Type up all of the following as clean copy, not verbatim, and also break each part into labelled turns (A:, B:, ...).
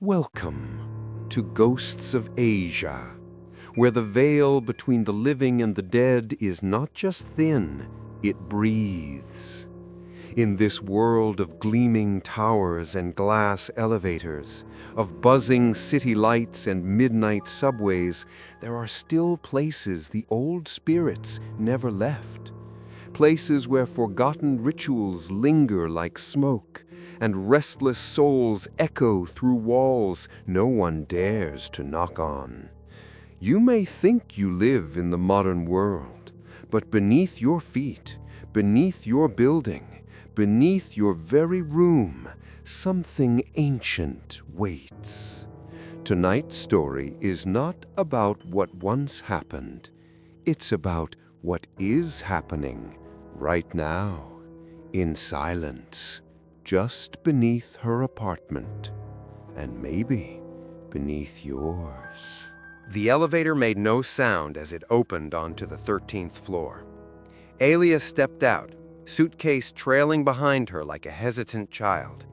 A: Welcome to Ghosts of Asia, where the veil between the living and the dead is not just thin, it breathes. In this world of gleaming towers and glass elevators, of buzzing city lights and midnight subways, there are still places the old spirits never left. Places where forgotten rituals linger like smoke, and restless souls echo through walls no one dares to knock on. You may think you live in the modern world, but beneath your feet, beneath your building, beneath your very room, something ancient waits. Tonight's story is not about what once happened. It's about what is happening right now, in silence, just beneath her apartment, and maybe beneath yours.
B: The elevator made no sound as it opened onto the 13th floor. Alia stepped out, suitcase trailing behind her like a hesitant child.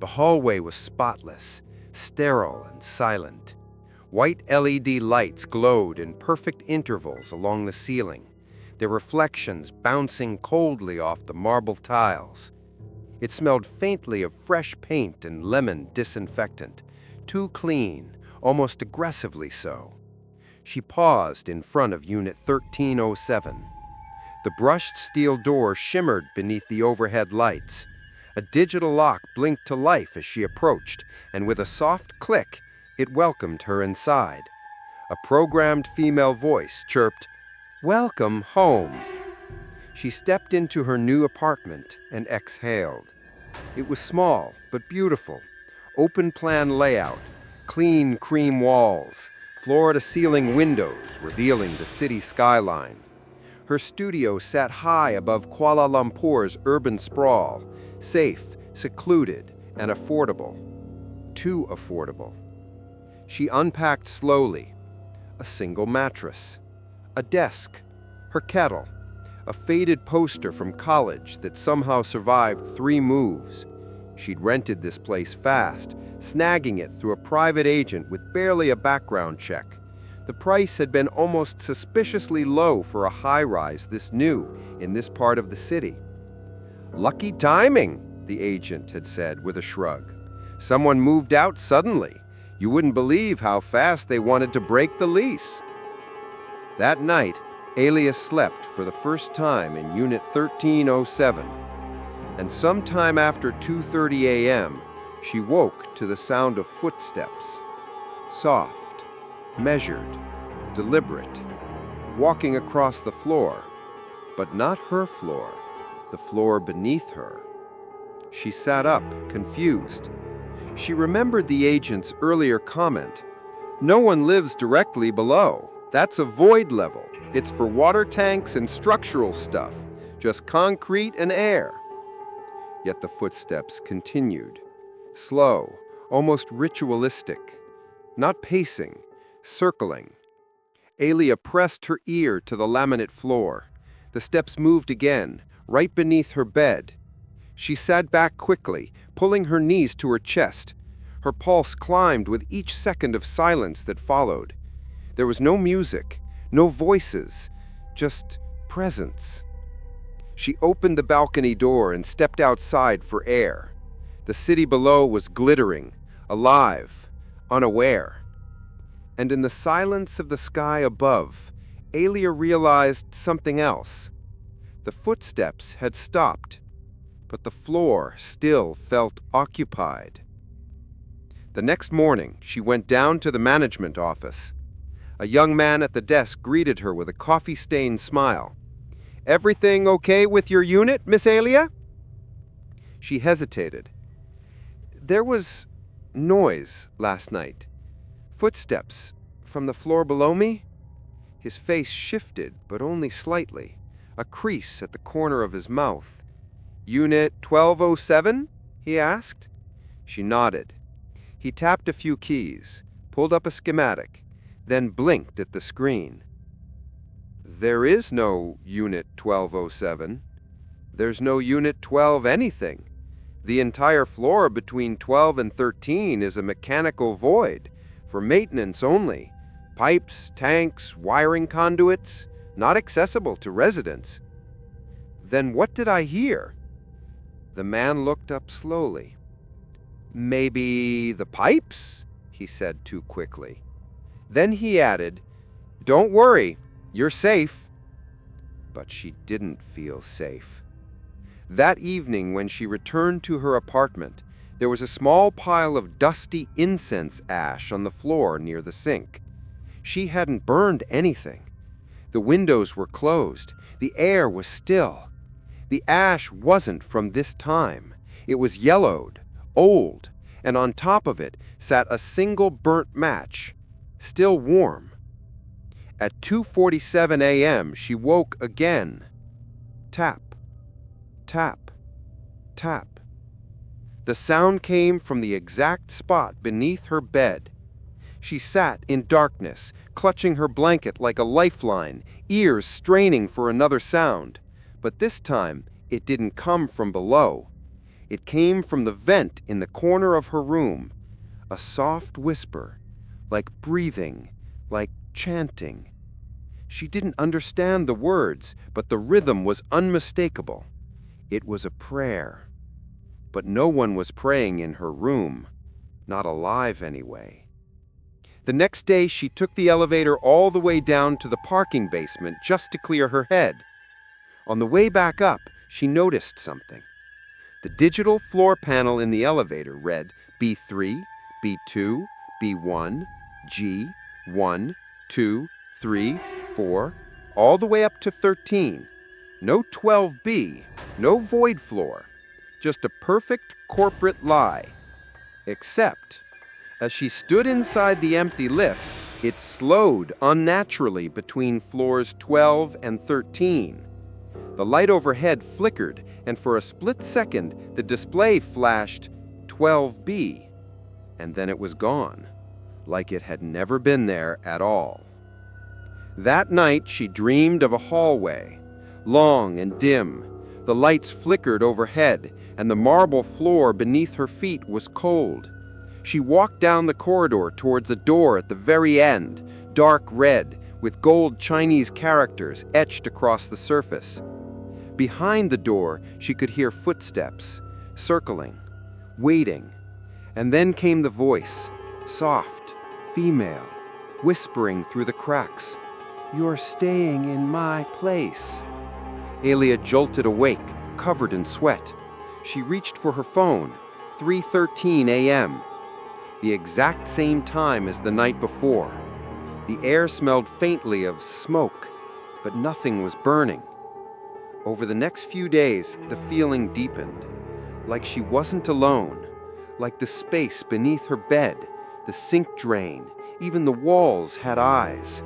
B: The hallway was spotless, sterile and silent. White LED lights glowed in perfect intervals along the ceiling, their reflections bouncing coldly off the marble tiles. It smelled faintly of fresh paint and lemon disinfectant, too clean, almost aggressively so. She paused in front of Unit 1307. The brushed steel door shimmered beneath the overhead lights. A digital lock blinked to life as she approached, and with a soft click, it welcomed her inside. A programmed female voice chirped, "Welcome home." She stepped into her new apartment and exhaled. It was small but beautiful. Open-plan layout, clean cream walls, floor-to-ceiling windows revealing the city skyline. Her studio sat high above Kuala Lumpur's urban sprawl, safe, secluded, and affordable. Too affordable. She unpacked slowly. A single mattress, a desk, her kettle, a faded poster from college that somehow survived 3 moves. She'd rented this place fast, snagging it through a private agent with barely a background check. The price had been almost suspiciously low for a high-rise this new in this part of the city. "Lucky timing," the agent had said with a shrug. "Someone moved out suddenly. You wouldn't believe how fast they wanted to break the lease." That night, Alia slept for the first time in Unit 1307, and sometime after 2:30 a.m., she woke to the sound of footsteps. Soft, measured, deliberate, walking across the floor, but not her floor, the floor beneath her. She sat up, confused. She remembered the agent's earlier comment, "No one lives directly below. That's a void level. It's for water tanks and structural stuff, just concrete and air." Yet the footsteps continued, slow, almost ritualistic, not pacing, circling. Alia pressed her ear to the laminate floor. The steps moved again, right beneath her bed. She sat back quickly, pulling her knees to her chest. Her pulse climbed with each second of silence that followed. There was no music, no voices, just presence. She opened the balcony door and stepped outside for air. The city below was glittering, alive, unaware. And in the silence of the sky above, Alia realized something else. The footsteps had stopped, but the floor still felt occupied. The next morning, she went down to the management office. A young man at the desk greeted her with a coffee-stained smile. "Everything okay with your unit, Miss Alia?" She hesitated. "There was noise last night. Footsteps from the floor below me?" His face shifted, but only slightly, a crease at the corner of his mouth. "Unit 1207?" he asked. She nodded. He tapped a few keys, pulled up a schematic, then blinked at the screen. "There is no Unit 1207. There's no Unit 12 anything. The entire floor between 12 and 13 is a mechanical void, for maintenance only. Pipes, tanks, wiring conduits, not accessible to residents. Then what did I hear? The man looked up slowly. Maybe the pipes? He said too quickly. Then he added, "Don't worry, you're safe." But she didn't feel safe. That evening, when she returned to her apartment, there was a small pile of dusty incense ash on the floor near the sink. She hadn't burned anything. The windows were closed. The air was still. The ash wasn't from this time. It was yellowed, old, and on top of it sat a single burnt match, still warm. At 2:47 a.m., she woke again. Tap, tap, tap. The sound came from the exact spot beneath her bed. She sat in darkness, clutching her blanket like a lifeline, ears straining for another sound. But this time, it didn't come from below. It came from the vent in the corner of her room. A soft whisper, like breathing, like chanting. She didn't understand the words, but the rhythm was unmistakable. It was a prayer. But no one was praying in her room. Not alive, anyway. The next day, she took the elevator all the way down to the parking basement just to clear her head. On the way back up, she noticed something. The digital floor panel in the elevator read B3, B2, B1, G, 1, 2, 3, 4, all the way up to 13. No 12B, no void floor. Just a perfect corporate lie. Except, as she stood inside the empty lift, it slowed unnaturally between floors 12 and 13. The light overhead flickered, and for a split second, the display flashed 12B. And then it was gone, like it had never been there at all. That night, she dreamed of a hallway, long and dim. The lights flickered overhead, and the marble floor beneath her feet was cold. She walked down the corridor towards a door at the very end, dark red, with gold Chinese characters etched across the surface. Behind the door, she could hear footsteps, circling, waiting. And then came the voice, soft, female, whispering through the cracks, "You're staying in my place." Alia jolted awake, covered in sweat. She reached for her phone, 3:13 a.m., the exact same time as the night before. The air smelled faintly of smoke, but nothing was burning. Over the next few days, the feeling deepened, like she wasn't alone, like the space beneath her bed, the sink drain, even the walls had eyes.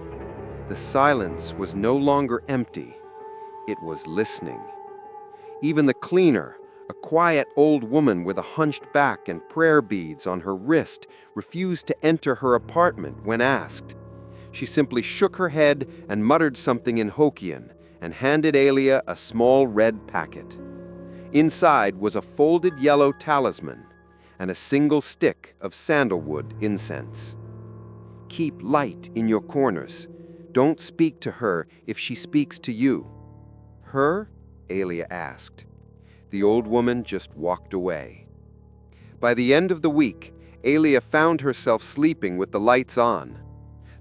B: The silence was no longer empty. It was listening. Even the cleaner, a quiet old woman with a hunched back and prayer beads on her wrist, refused to enter her apartment when asked. She simply shook her head and muttered something in Hokkien and handed Alia a small red packet. Inside was a folded yellow talisman and a single stick of sandalwood incense. "Keep light in your corners. Don't speak to her if she speaks to you." "Her?" Alia asked. The old woman just walked away. By the end of the week, Alia found herself sleeping with the lights on.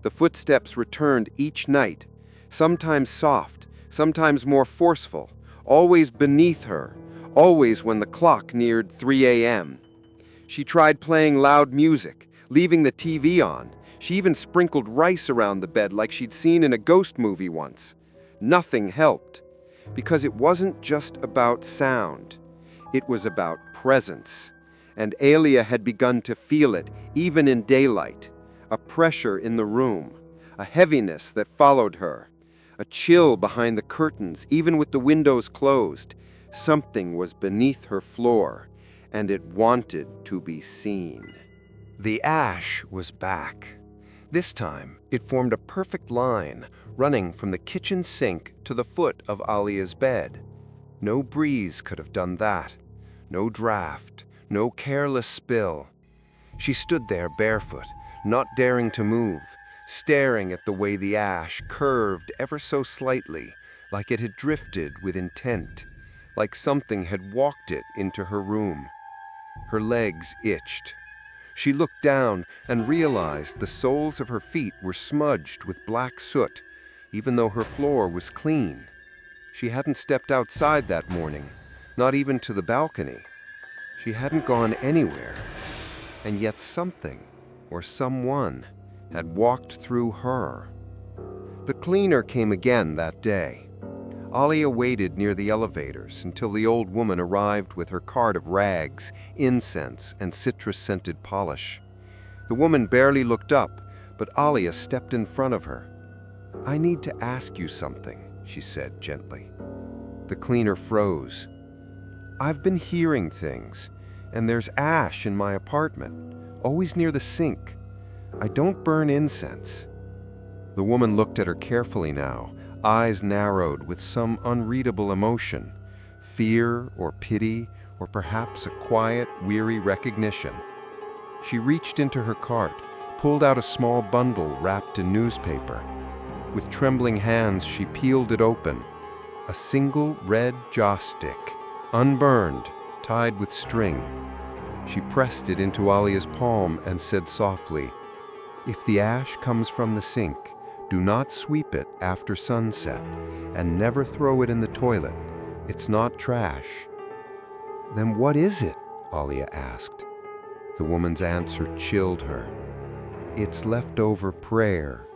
B: The footsteps returned each night, sometimes soft, sometimes more forceful, always beneath her, always when the clock neared 3 a.m. She tried playing loud music, leaving the TV on. She even sprinkled rice around the bed like she'd seen in a ghost movie once. Nothing helped, because it wasn't just about sound. It was about presence. And Alia had begun to feel it, even in daylight. A pressure in the room, a heaviness that followed her, a chill behind the curtains, even with the windows closed. Something was beneath her floor, and it wanted to be seen. The ash was back. This time, it formed a perfect line, running from the kitchen sink to the foot of Alia's bed. No breeze could have done that.
A: no draft, no careless spill. She stood there barefoot, not daring to move, staring at the way the ash curved ever so slightly, like it had drifted with intent, like something had walked it into her room. Her legs itched. She looked down and realized the soles of her feet were smudged with black soot, even though her floor was clean. She hadn't stepped outside that morning, not even to the balcony. She hadn't gone anywhere. And yet something, or someone, had walked through her. The cleaner came again that day. Alia waited near the elevators until the old woman arrived with her cart of rags, incense, and citrus-scented polish. The woman barely looked up, but Alia stepped in front of her. "I need to ask you something," she said gently. The cleaner froze. "I've been hearing things, and there's ash in my apartment, always near the sink. I don't burn incense." The woman looked at her carefully now, eyes narrowed with some unreadable emotion, fear or pity, or perhaps a quiet, weary recognition. She reached into her cart, pulled out a small bundle wrapped in newspaper. With trembling hands, she peeled it open. A single red joss stick, unburned, tied with string. She pressed it into Alia's palm and said softly, "If the ash comes from the sink, do not sweep it after sunset, and never throw it in the toilet. It's not trash." "Then what is it?" Alia asked. The woman's answer chilled her. "It's leftover prayer."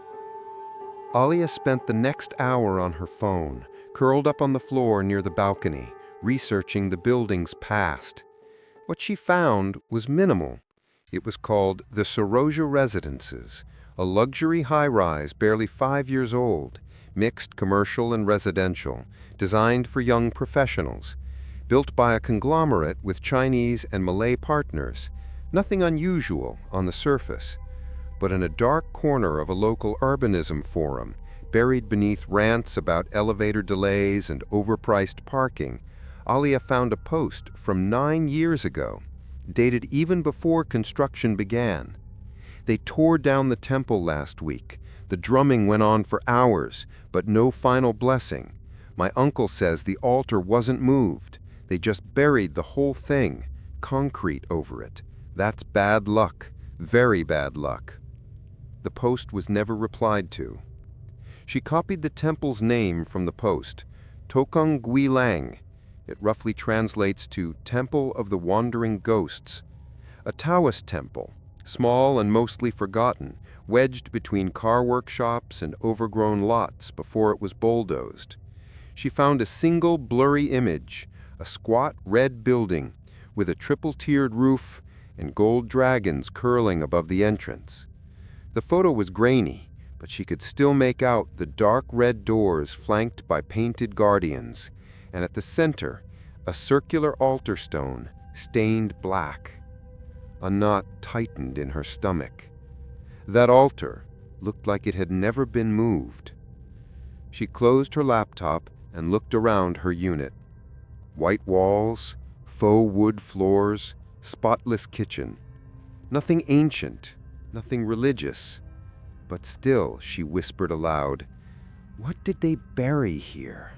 A: Alia spent the next hour on her phone, curled up on the floor near the balcony, researching the building's past. What she found was minimal. It was called the Saroja Residences, a luxury high-rise barely 5 years old, mixed commercial and residential, designed for young professionals, built by a conglomerate with Chinese and Malay partners. Nothing unusual on the surface, but in a dark corner of a local urbanism forum, buried beneath rants about elevator delays and overpriced parking, Alia found a post from 9 years ago, dated even before construction began. "They tore down the temple last week. The drumming went on for hours, but no final blessing. My uncle says the altar wasn't moved. They just buried the whole thing, concrete over it. That's bad luck, very bad luck." The post was never replied to. She copied the temple's name from the post, Tokang Gui Lang. It roughly translates to Temple of the Wandering Ghosts. A Taoist temple, small and mostly forgotten, wedged between car workshops and overgrown lots before it was bulldozed. She found a single blurry image, a squat red building with a triple-tiered roof and gold dragons curling above the entrance. The photo was grainy, but she could still make out the dark red doors flanked by painted guardians, and at the center, a circular altar stone stained black. A knot tightened in her stomach. That altar looked like it had never been moved. She closed her laptop and looked around her unit. White walls, faux wood floors, spotless kitchen. Nothing ancient, nothing religious. But still, she whispered aloud, "What did they bury here?"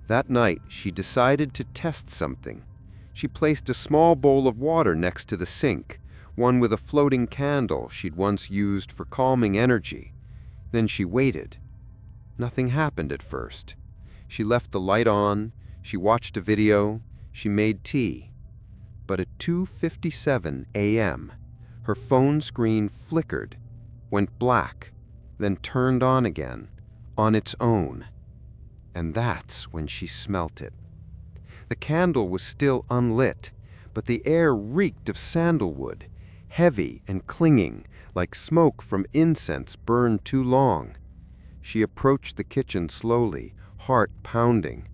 A: That night, she decided to test something. She placed a small bowl of water next to the sink, one with a floating candle she'd once used for calming energy. Then she waited. Nothing happened at first. She left the light on, she watched a video, she made tea. But at 2:57 a.m., her phone screen flickered, went black, then turned on again, on its own. And that's when she smelt it. The candle was still unlit, but the air reeked of sandalwood, heavy and clinging, like smoke from incense burned too long. She approached the kitchen slowly, heart pounding.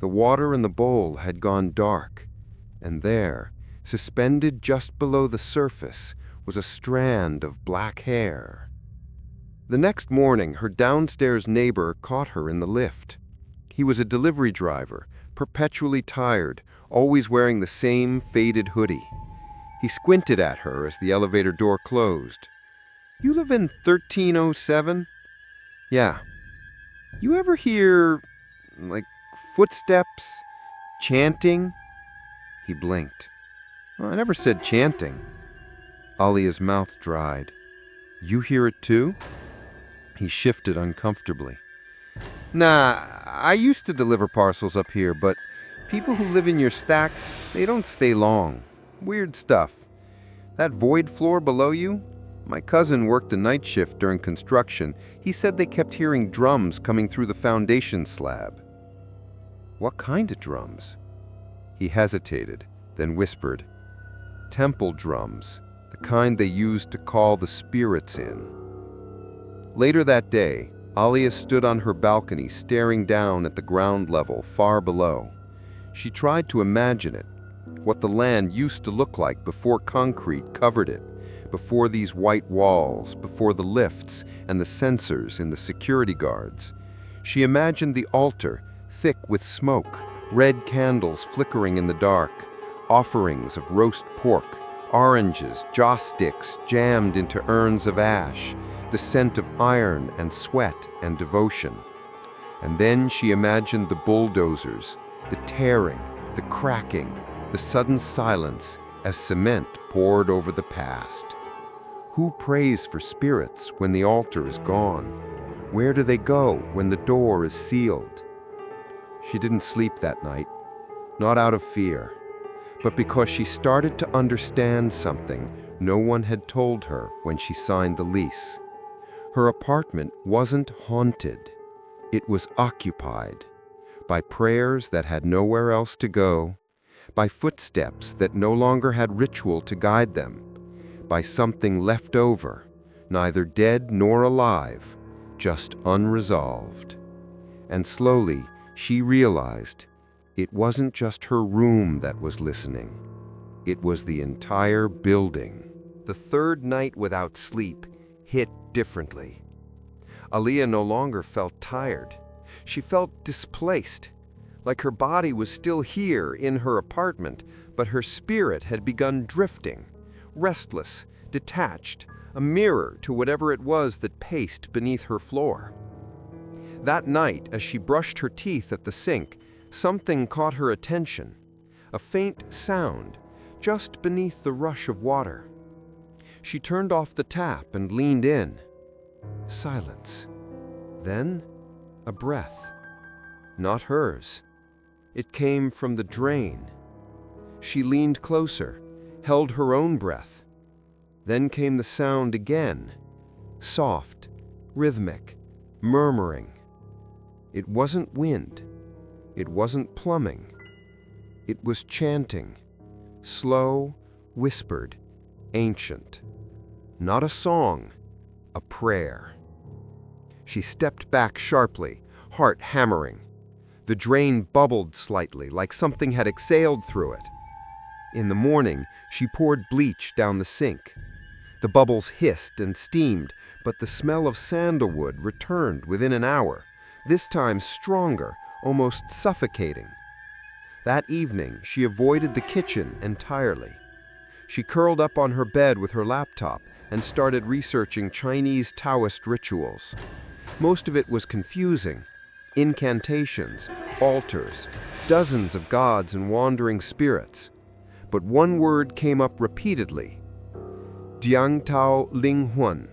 A: The water in the bowl had gone dark, and there, suspended just below the surface, was a strand of black hair. The next morning, her downstairs neighbor caught her in the lift. He was a delivery driver, perpetually tired, always wearing the same faded hoodie. He squinted at her as the elevator door closed. "You live in 1307? Yeah. You ever hear, like, footsteps, chanting?" He blinked. "I never said chanting." Alia's mouth dried. "You hear it too?" He shifted uncomfortably. "Nah, I used to deliver parcels up here, but people who live in your stack, they don't stay long. Weird stuff. That void floor below you? My cousin worked a night shift during construction. He said they kept hearing drums coming through the foundation slab." "What kind of drums?" He hesitated, then whispered, "Temple drums, the kind they used to call the spirits in." Later that day, Alia stood on her balcony staring down at the ground level far below. She tried to imagine it, what the land used to look like before concrete covered it, before these white walls, before the lifts and the sensors in the security guards. She imagined the altar, thick with smoke, red candles flickering in the dark, offerings of roast pork, oranges, joss sticks jammed into urns of ash, the scent of iron and sweat and devotion. And then she imagined the bulldozers, the tearing, the cracking, the sudden silence as cement poured over the past. Who prays for spirits when the altar is gone? Where do they go when the door is sealed? She didn't sleep that night, not out of fear, but because she started to understand something no one had told her when she signed the lease. Her apartment wasn't haunted. It was occupied by prayers that had nowhere else to go, by footsteps that no longer had ritual to guide them, by something left over, neither dead nor alive, just unresolved. And slowly, she realized it wasn't just her room that was listening. It was the entire building. The third night without sleep hit differently. Alia no longer felt tired. She felt displaced, like her body was still here in her apartment, but her spirit had begun drifting, restless, detached, a mirror to whatever it was that paced beneath her floor. That night, as she brushed her teeth at the sink, something caught her attention, a faint sound just beneath the rush of water. She turned off the tap and leaned in. Silence. Then, a breath. Not hers. It came from the drain. She leaned closer, held her own breath. Then came the sound again, soft, rhythmic, murmuring. It wasn't wind. It wasn't plumbing. It was chanting, slow, whispered, ancient. Not a song, a prayer. She stepped back sharply, heart hammering. The drain bubbled slightly, like something had exhaled through it. In the morning, she poured bleach down the sink. The bubbles hissed and steamed, but the smell of sandalwood returned within an hour, this time stronger, almost suffocating. That evening, she avoided the kitchen entirely. She curled up on her bed with her laptop and started researching Chinese Taoist rituals. Most of it was confusing. Incantations, altars, dozens of gods and wandering spirits. But one word came up repeatedly: Diang Tao Ling Huan,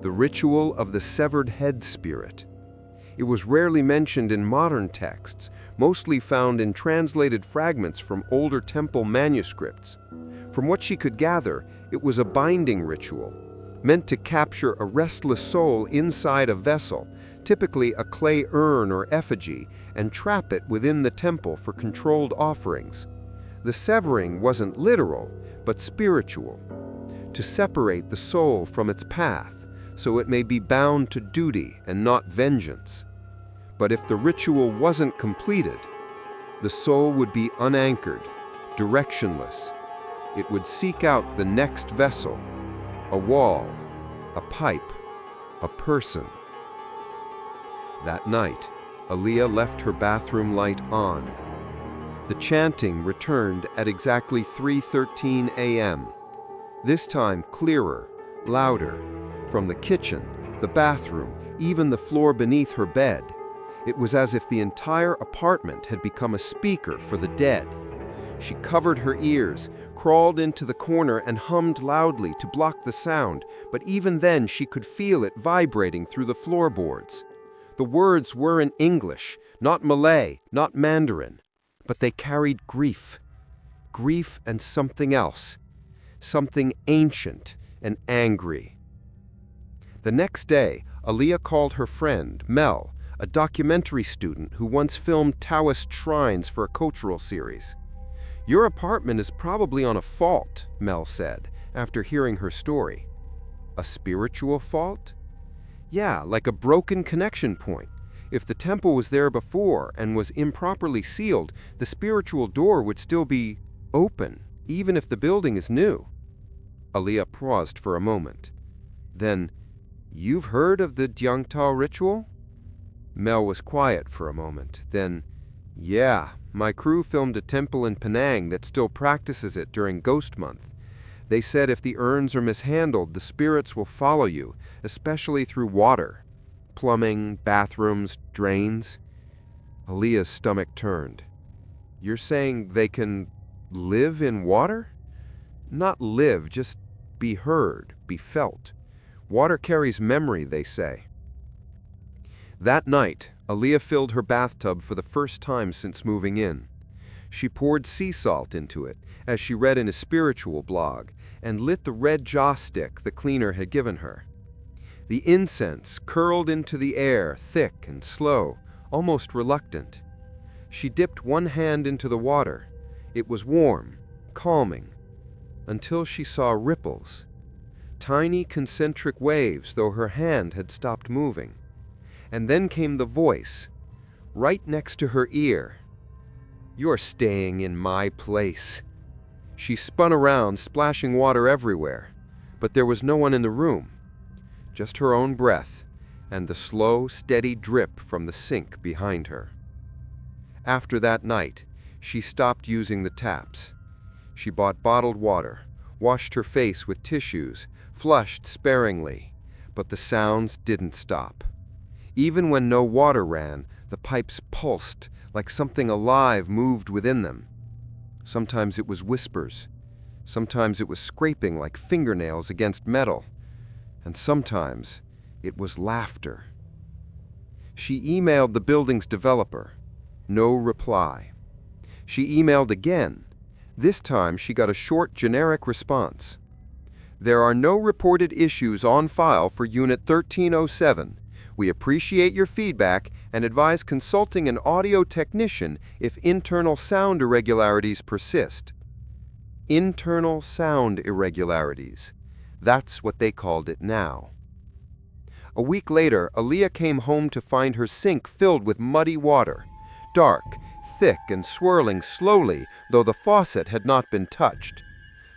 A: the ritual of the severed head spirit. It was rarely mentioned in modern texts, mostly found in translated fragments from older temple manuscripts. From what she could gather, it was a binding ritual, meant to capture a restless soul inside a vessel, typically a clay urn or effigy, and trap it within the temple for controlled offerings. The severing wasn't literal, but spiritual, to separate the soul from its path, so it may be bound to duty and not vengeance. But if the ritual wasn't completed, the soul would be unanchored, directionless. It would seek out the next vessel, a wall, a pipe, a person. That night, Alia left her bathroom light on. The chanting returned at exactly 3:13 a.m. This time clearer, louder, from the kitchen, the bathroom, even the floor beneath her bed. It was as if the entire apartment had become a speaker for the dead. She covered her ears, crawled into the corner and hummed loudly to block the sound, but even then she could feel it vibrating through the floorboards. The words were in English, not Malay, not Mandarin, but they carried grief. Grief and something else, something ancient and angry. The next day, Aliyah called her friend, Mel, a documentary student who once filmed Taoist shrines for a cultural series. "Your apartment is probably on a fault," Mel said, after hearing her story. "A spiritual fault?" "Yeah, like a broken connection point. If the temple was there before and was improperly sealed, the spiritual door would still be open, even if the building is new." Aliyah paused for a moment. Then, "You've heard of the Jiangtao ritual?" Mel was quiet for a moment. Then, "Yeah, my crew filmed a temple in Penang that still practices it during Ghost Month. They said if the urns are mishandled, the spirits will follow you, especially through water. Plumbing, bathrooms, drains." Aliyah's stomach turned. "You're saying they can live in water?" "Not live, just be heard, be felt. Water carries memory, they say." That night, Aliyah filled her bathtub for the first time since moving in. She poured sea salt into it, as she read in a spiritual blog, and lit the red joss stick the cleaner had given her. The incense curled into the air, thick and slow, almost reluctant. She dipped one hand into the water. It was warm, calming, until she saw ripples. Tiny concentric waves, though her hand had stopped moving. And then came the voice, right next to her ear. "You're staying in my place." She spun around, splashing water everywhere, but there was no one in the room. Just her own breath and the slow, steady drip from the sink behind her. After that night, she stopped using the taps. She bought bottled water, washed her face with tissues, flushed sparingly, but the sounds didn't stop. Even when no water ran, the pipes pulsed like something alive moved within them. Sometimes it was whispers. Sometimes it was scraping like fingernails against metal. And sometimes it was laughter. She emailed the building's developer. No reply. She emailed again. This time she got a short, generic response. "There are no reported issues on file for Unit 1307. We appreciate your feedback and advise consulting an audio technician if internal sound irregularities persist." Internal sound irregularities. That's what they called it now. A week later, Aliyah came home to find her sink filled with muddy water. Dark, thick, and swirling slowly, though the faucet had not been touched.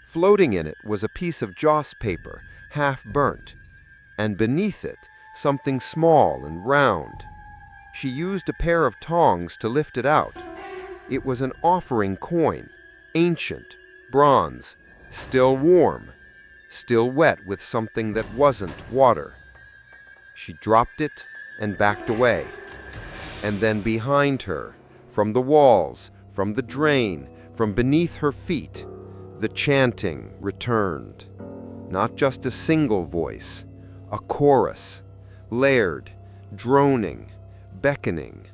A: Floating in it was a piece of joss paper, half burnt, and beneath it, something small and round. She used a pair of tongs to lift it out. It was an offering coin, ancient, bronze, still warm, still wet with something that wasn't water. She dropped it and backed away. And then behind her, from the walls, from the drain, from beneath her feet, the chanting returned. Not just a single voice, a chorus, layered, droning, beckoning,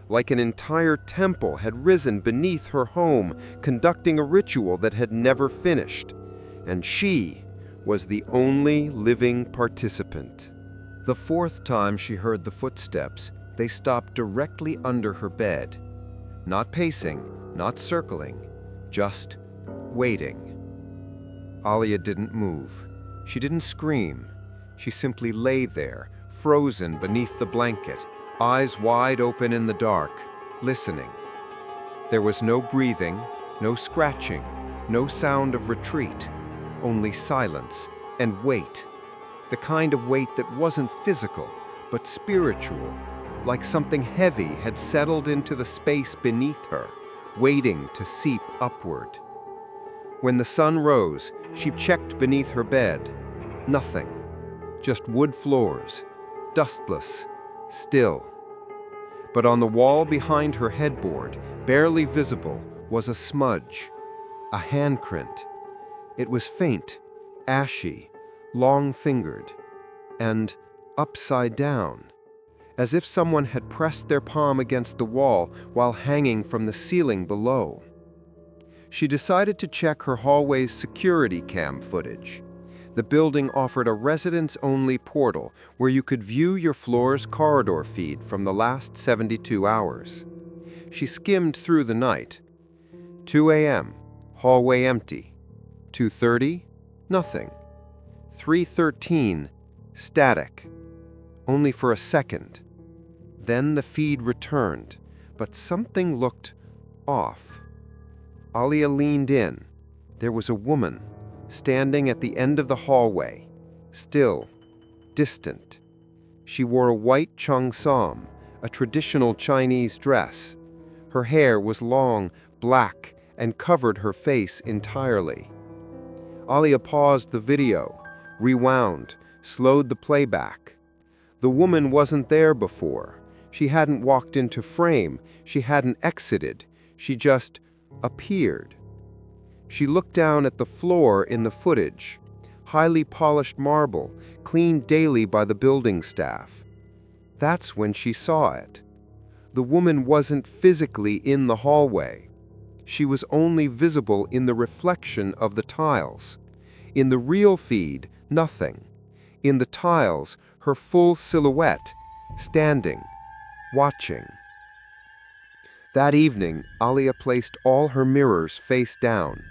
A: like an entire temple had risen beneath her home, conducting a ritual that had never finished. And she was the only living participant. The fourth time she heard the footsteps, they stopped directly under her bed. Not pacing, not circling, just waiting. Aliyah didn't move. She didn't scream. She simply lay there, frozen beneath the blanket, eyes wide open in the dark, listening. There was no breathing, no scratching, no sound of retreat, only silence and weight. The kind of weight that wasn't physical, but spiritual, like something heavy had settled into the space beneath her,
B: waiting to seep upward. When the sun rose, she checked beneath her bed. Nothing. Just wood floors, dustless, still. But on the wall behind her headboard, barely visible, was a smudge, a handprint. It was faint, ashy, long-fingered, and upside down, as if someone had pressed their palm against the wall while hanging from the ceiling below. She decided to check her hallway's security cam footage. The building offered a residents-only portal where you could view your floor's corridor feed from the last 72 hours. She skimmed through the night. 2 a.m., hallway empty. 2:30, nothing. 3:13, static. Only for a second. Then the feed returned, but something looked off. Alia leaned in. There was a woman, standing at the end of the hallway, still, distant. She wore a white cheongsam, a traditional Chinese dress. Her hair was long, black, and covered her face entirely. Alia paused the video, rewound, slowed the playback. The woman wasn't there before. She hadn't walked into frame. She hadn't exited. She just appeared. She looked down at the floor in the footage, highly polished marble, cleaned daily by the building staff. That's when she saw it. The woman wasn't physically in the hallway. She was only visible in the reflection of the tiles. In the real feed, nothing. In the tiles, her full silhouette, standing, watching. That evening, Alia placed all her mirrors face down.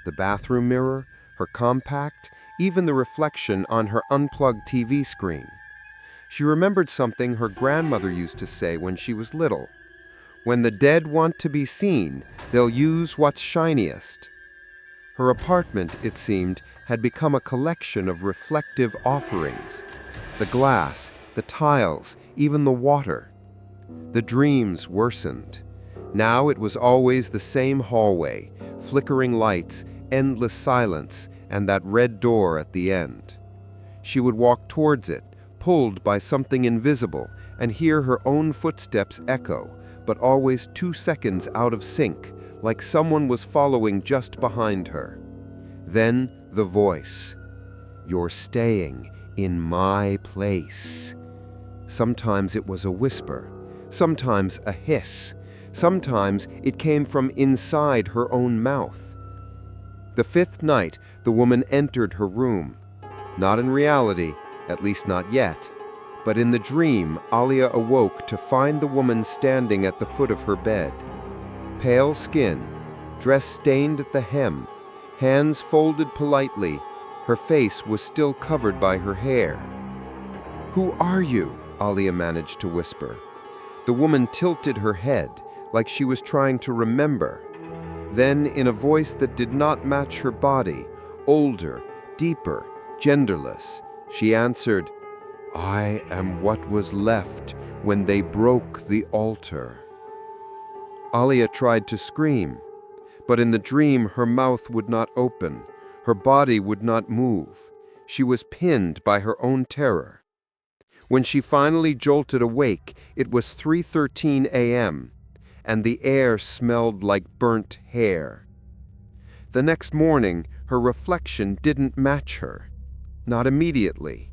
B: The bathroom mirror, her compact, even the reflection on her unplugged TV screen. She remembered something her grandmother used to say when she was little. When the dead want to be seen, they'll use what's shiniest. Her apartment, it seemed, had become a collection of reflective offerings. The glass, the tiles, even the water. The dreams worsened. Now it was always the same hallway, flickering lights, endless silence, and that red door at the end. She would walk towards it, pulled by something invisible, and hear her own footsteps echo, but always 2 seconds out of sync, like someone was following just behind her. Then the voice. "You're staying in my place." Sometimes it was a whisper, sometimes a hiss, sometimes it came from inside her own mouth. The 5th night, the woman entered her room. Not in reality, at least not yet, but in the dream, Alia awoke to find the woman standing at the foot of her bed. Pale skin, dress stained at the hem, hands folded politely, her face was still covered by her hair. "Who are you?" Alia managed to whisper. The woman tilted her head, like she was trying to remember. Then, in a voice that did not match her body, older, deeper, genderless, she answered, "I am what was left when they broke the altar." Alia tried to scream, but in the dream her mouth would not open, her body would not move. She was pinned by her own terror. When she finally jolted awake, it was 3:13 a.m., and the air smelled like burnt hair. The next morning, her reflection didn't match her. Not immediately.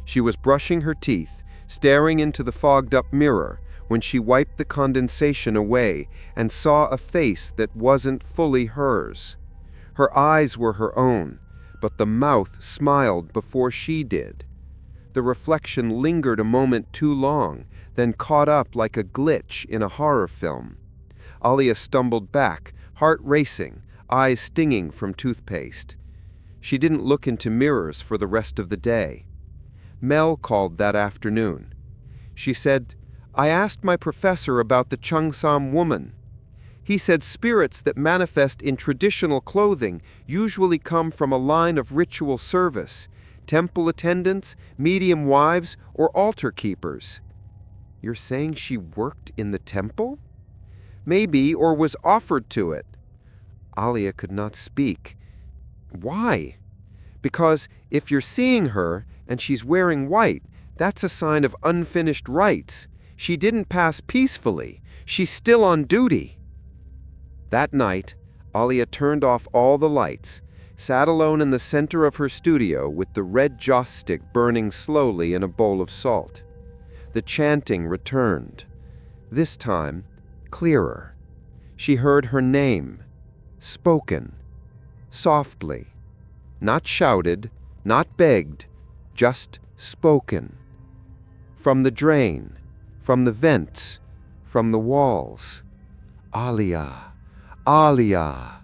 B: She was brushing her teeth, staring into the fogged-up mirror, when she wiped the condensation away and saw a face that wasn't fully hers. Her eyes were her own, but the mouth smiled before she did. The reflection lingered a moment too long, then caught up like a glitch in a horror film. Alia stumbled back, heart racing, eyes stinging from toothpaste. She didn't look into mirrors for the rest of the day. Mel called that afternoon. She said, "I asked my professor about the Cheongsam woman. He said spirits that manifest in traditional clothing usually come from a line of ritual service, temple attendants, medium wives, or altar keepers." "You're saying she worked in the temple?"
A: maybe, or was offered to it. Alia could not speak. Why? Because if you're seeing her and she's wearing white, that's a sign of unfinished rites. She didn't pass peacefully. She's still on duty. That night, Alia turned off all the lights, sat alone in the center of her studio with the red joss stick burning slowly in a bowl of salt. The chanting returned. This time, clearer. She heard her name, spoken, softly. Not shouted, not begged, just spoken. From the drain, from the vents, from the walls. Alia, Alia.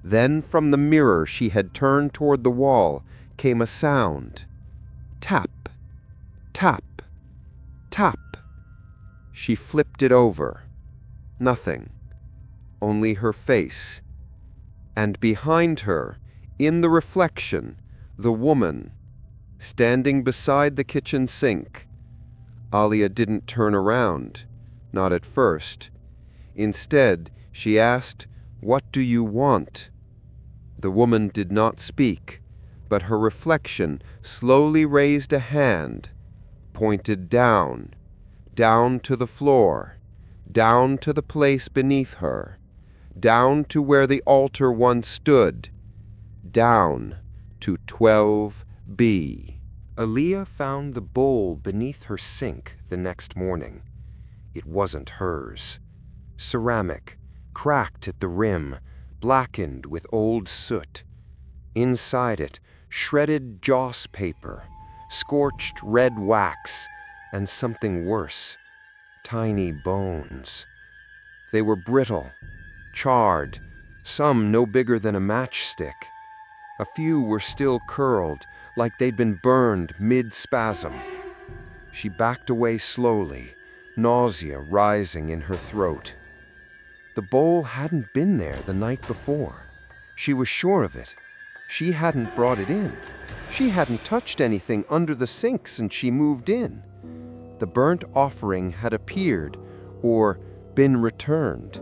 A: Then from the mirror she had turned toward the wall came a sound. Tap, tap, tap. She flipped it over. Nothing. Only her face. And behind her, in the reflection, the woman, standing beside the kitchen sink. Alia didn't turn around, not at first. Instead, she asked, "What do you want?" The woman did not speak, but her reflection slowly raised a hand, pointed down, down to the floor, down to the place beneath her, down to where the altar once stood, down to 12B. Alia found the bowl beneath her sink the next morning. It wasn't hers. Ceramic, cracked at the rim, blackened with old soot. Inside it, shredded joss paper, scorched red wax, and something worse, tiny bones. They were brittle, charred, some no bigger than a matchstick. A few were still curled, like they'd been burned mid-spasm. She backed away slowly, nausea rising in her throat. The bowl hadn't been there the night before. She was sure of it. She hadn't brought it in. She hadn't touched anything under the sink since she moved in. The burnt offering had appeared, or been returned,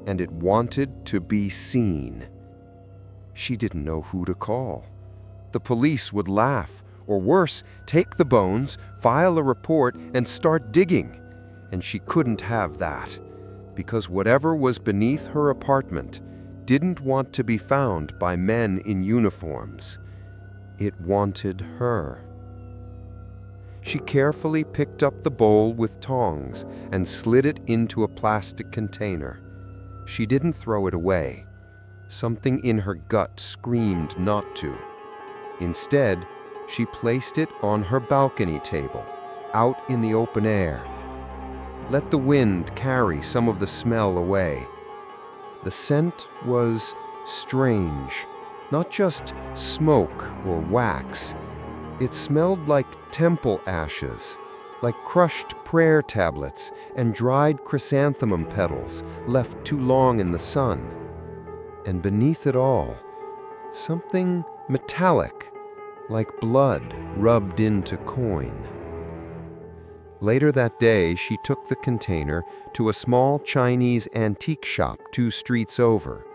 A: and it wanted to be seen. She didn't know who to call. The police would laugh, or worse, take the bones, file a report, and start digging. And she couldn't have that, because whatever was beneath her apartment didn't want to be found by men in uniforms. It wanted her. She carefully picked up the bowl with tongs and slid it into a plastic container. She didn't throw it away. Something in her gut screamed not to. Instead, she placed it on her balcony table, out in the open air. Let the wind carry some of the smell away. The scent was strange, not just smoke or wax. It smelled like temple ashes, like crushed prayer tablets and dried chrysanthemum petals left too long in the sun. And beneath it all, something metallic, like blood rubbed into coin. Later that day, she took the container to a small Chinese antique shop 2 streets over,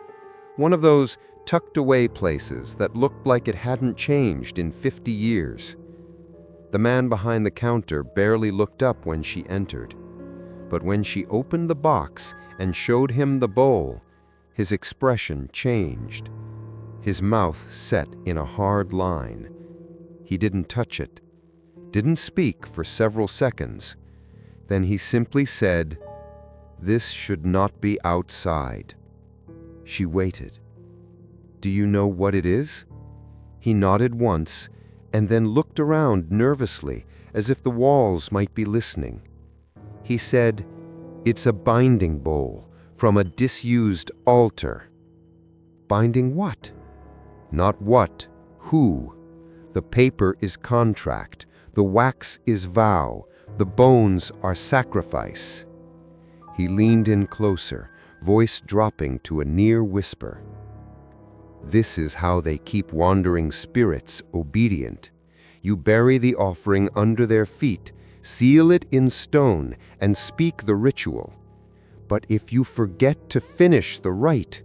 A: one of those tucked-away places that looked like it hadn't changed in 50 years. The man behind the counter barely looked up when she entered, but when she opened the box and showed him the bowl, his expression changed. His mouth set in a hard line. He didn't touch it, didn't speak for several seconds. Then he simply said, "This should not be outside." She waited. "Do you know what it is?" He nodded once and then looked around nervously as if the walls might be listening. He said, "It's a binding bowl from a disused altar." Binding what? Not what, who. The paper is contract, the wax is vow, the bones are sacrifice. He leaned in closer, voice dropping to a near whisper. "This is how they keep wandering spirits obedient. You bury the offering under their feet, seal it in stone, and speak the ritual. But if you forget to finish the rite—"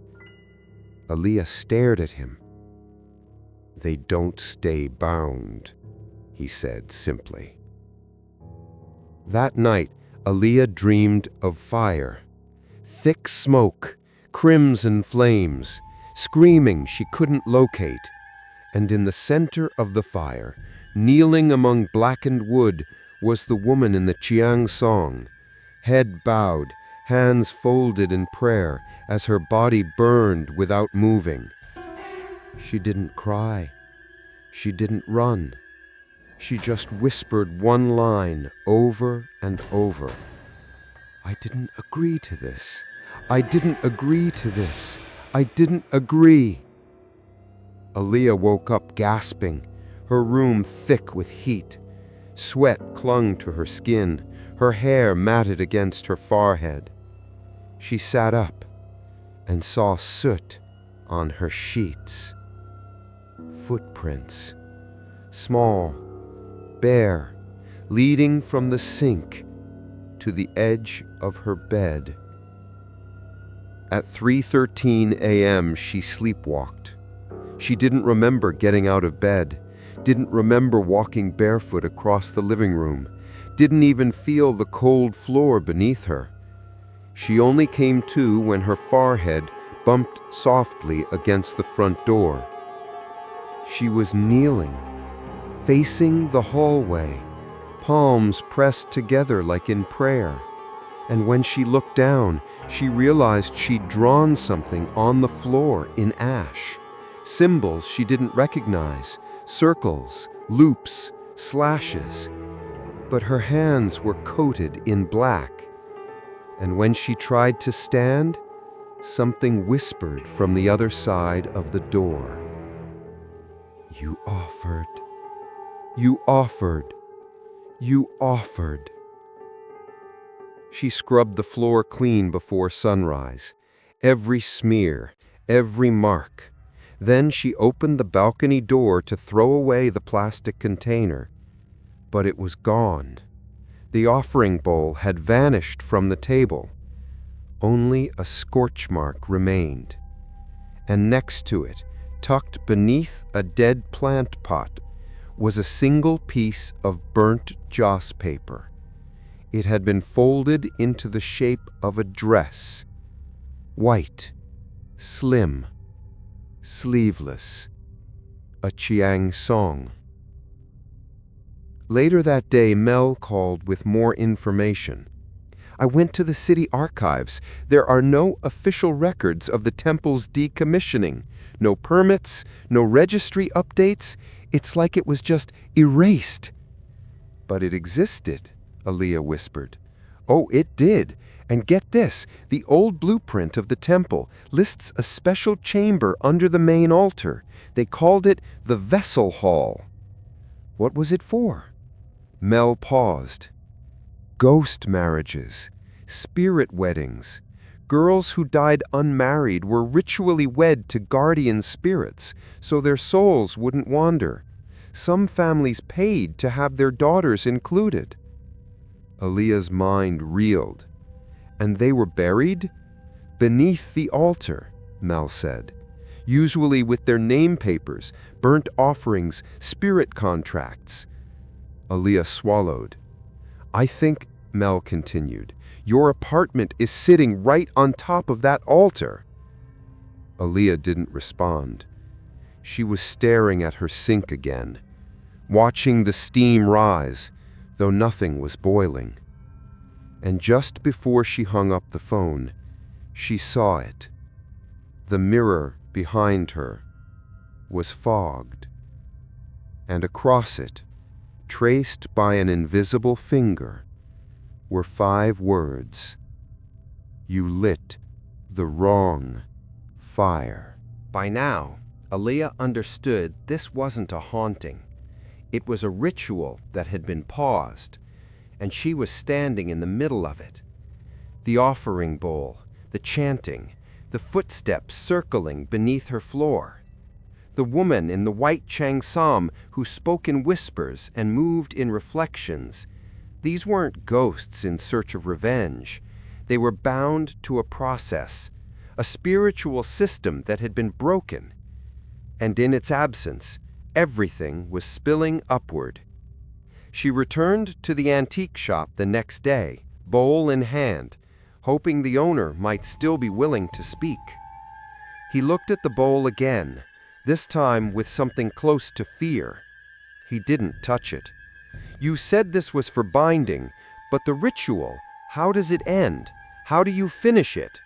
A: Aaliyah stared at him. "They don't stay bound," he said simply. That night, Aaliyah dreamed of fire. Thick smoke, crimson flames, screaming she couldn't locate. And in the center of the fire, kneeling among blackened wood, was the woman in the Chiang song, head bowed, hands folded in prayer as her body burned without moving. She didn't cry. She didn't run. She just whispered one line over and over. "I didn't agree to this. I didn't agree to this. I didn't agree." Aaliyah woke up gasping, her room thick with heat. Sweat clung to her skin, her hair matted against her forehead. She sat up and saw soot on her sheets. Footprints, small, bare, leading from the sink to the edge of her bed. At 3:13 a.m., she sleepwalked. She didn't remember getting out of bed, didn't remember walking barefoot across the living room, didn't even feel the cold floor beneath her. She only came to when her forehead bumped softly against the front door. She was kneeling, facing the hallway, palms pressed together like in prayer. And when she looked down, she realized she'd drawn something on the floor in ash. Symbols she didn't recognize, circles, loops, slashes. But her hands were coated in black. And when she tried to stand, something whispered from the other side of the door. "You offered. You offered. You offered." She scrubbed the floor clean before sunrise, every smear, every mark. Then she opened the balcony door to throw away the plastic container. But it was gone. The offering bowl had vanished from the table. Only a scorch mark remained. And next to it, tucked beneath a dead plant pot, was a single piece of burnt joss paper. It had been folded into the shape of a dress. White, slim, sleeveless. A Chiang song. Later that day, Mel called with more information. "I went to the city archives. There are no official records of the temple's decommissioning. No permits, no registry updates. It's like it was just erased." "But it existed," Aaliyah whispered. "Oh, it did. And get this, the old blueprint of the temple lists a special chamber under the main altar. They called it the Vessel Hall." "What was it for?" Mel paused. "Ghost marriages, spirit weddings. Girls who died unmarried were ritually wed to guardian spirits so their souls wouldn't wander. Some families paid to have their daughters included." Aaliyah's mind reeled. "And they were buried?" "Beneath the altar," Mel said. "Usually with their name papers, burnt offerings, spirit contracts." Aaliyah swallowed. "I think," Mel continued, "your apartment is sitting right on top of that altar." Aaliyah didn't respond. She was staring at her sink again, watching the steam rise, though nothing was boiling. And just before she hung up the phone, she saw it. The mirror behind her was fogged. And across it, traced by an invisible finger, were 5 words. "You lit the wrong fire." By now, Aaliyah understood this wasn't a haunting. It was a ritual that had been paused, and she was standing in the middle of it. The offering bowl, the chanting, the footsteps circling beneath her floor. The woman in the white Changsam who spoke in whispers and moved in reflections. These weren't ghosts in search of revenge. They were bound to a process, a spiritual system that had been broken. And in its absence, everything was spilling upward. She returned to the antique shop the next day, bowl in hand, hoping the owner might still be willing to speak. He looked at the bowl again, this time with something close to fear. He didn't touch it. "You said this was for binding, but the ritual, how does it end? How do you finish it?"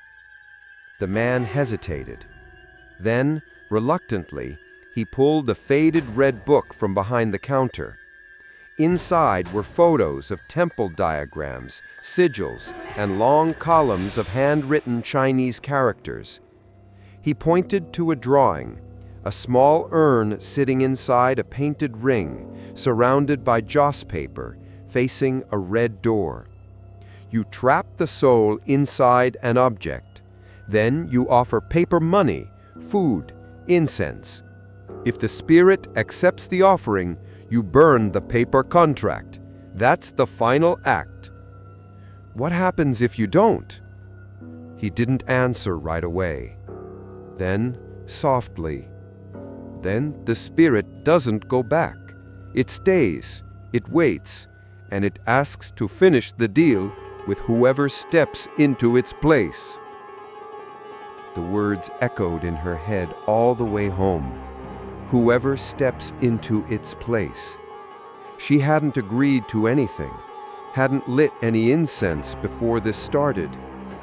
A: The man hesitated. Then, reluctantly, he pulled a faded red book from behind the counter. Inside were photos of temple diagrams, sigils, and long columns of handwritten Chinese characters. He pointed to a drawing, a small urn sitting inside a painted ring, surrounded by joss paper, facing a red door. You trap the soul inside an object. Then you offer paper money, food, incense. If the spirit accepts the offering, you burn the paper contract. That's the final act. What happens if you don't? He didn't answer right away. Then, softly, then the spirit doesn't go back. It stays, it waits, and it asks to finish the deal with whoever steps into its place. The words echoed in her head all the way home. Whoever steps into its place. She hadn't agreed to anything, hadn't lit any incense before this started,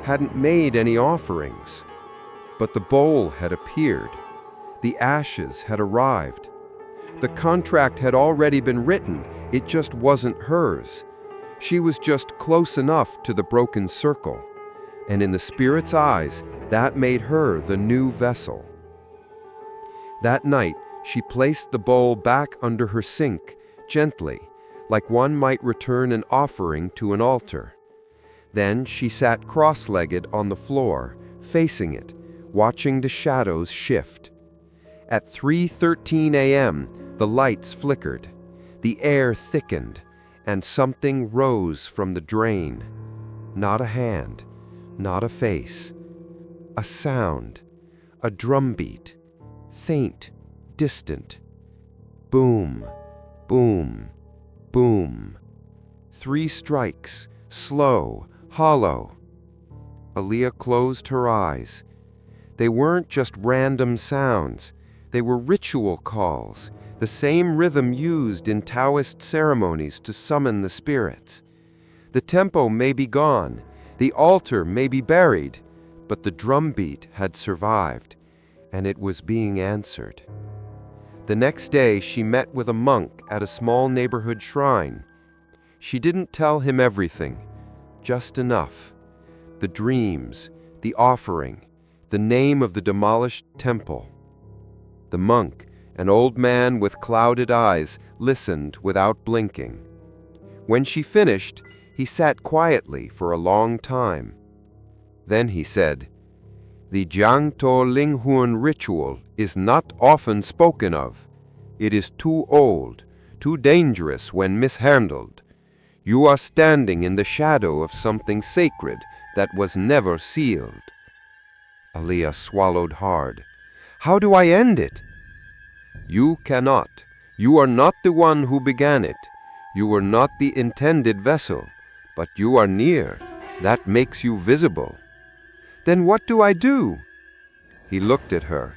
A: hadn't made any offerings. But the bowl had appeared. The ashes had arrived. The contract had already been written, it just wasn't hers. She was just close enough to the broken circle, and in the spirit's eyes, that made her the new vessel. That night, she placed the bowl back under her sink, gently, like one might return an offering to an altar. Then she sat cross-legged on the floor, facing it, watching the shadows shift. At 3:13 a.m., the lights flickered, the air thickened, and something rose from the drain. Not a hand, not a face. A sound, a drumbeat, faint, distant. Boom, boom, boom. 3 strikes, slow, hollow. Aaliyah closed her eyes. They weren't just random sounds. They were ritual calls, the same rhythm used in Taoist ceremonies to summon the spirits. The tempo may be gone, the altar may be buried, but the drumbeat had survived, and it was being answered. The next day, she met with a monk at a small neighborhood shrine. She didn't tell him everything, just enough. The dreams, the offering, the name of the demolished temple. The monk, an old man with clouded eyes, listened without blinking. When she finished, he sat quietly for a long time. Then he said, "The Jiang To Ling Huan ritual is not often spoken of. It is too old, too dangerous when mishandled. You are standing in the shadow of something sacred that was never sealed." Aaliyah swallowed hard. "How do I end it?" "You cannot. You are not the one who began it. You are not the intended vessel, but you are near. That makes you visible." "Then what do I do?" He looked at her.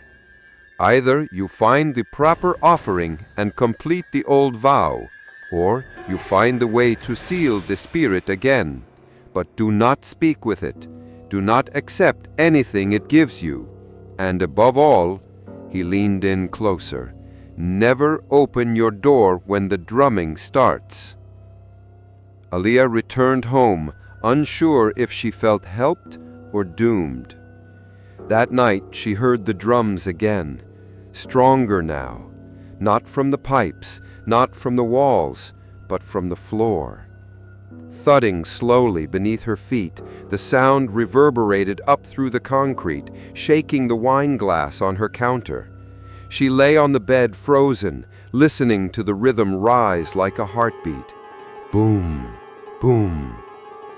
A: "Either you find the proper offering and complete the old vow, or you find the way to seal the spirit again. But do not speak with it. Do not accept anything it gives you. And above all," he leaned in closer, "never open your door when the drumming starts." Aaliyah returned home, unsure if she felt helped or doomed. That night she heard the drums again, stronger now, not from the pipes, not from the walls, but from the floor. Thudding slowly beneath her feet, the sound reverberated up through the concrete, shaking the wine glass on her counter. She lay on the bed frozen, listening to the rhythm rise like a heartbeat. Boom, boom,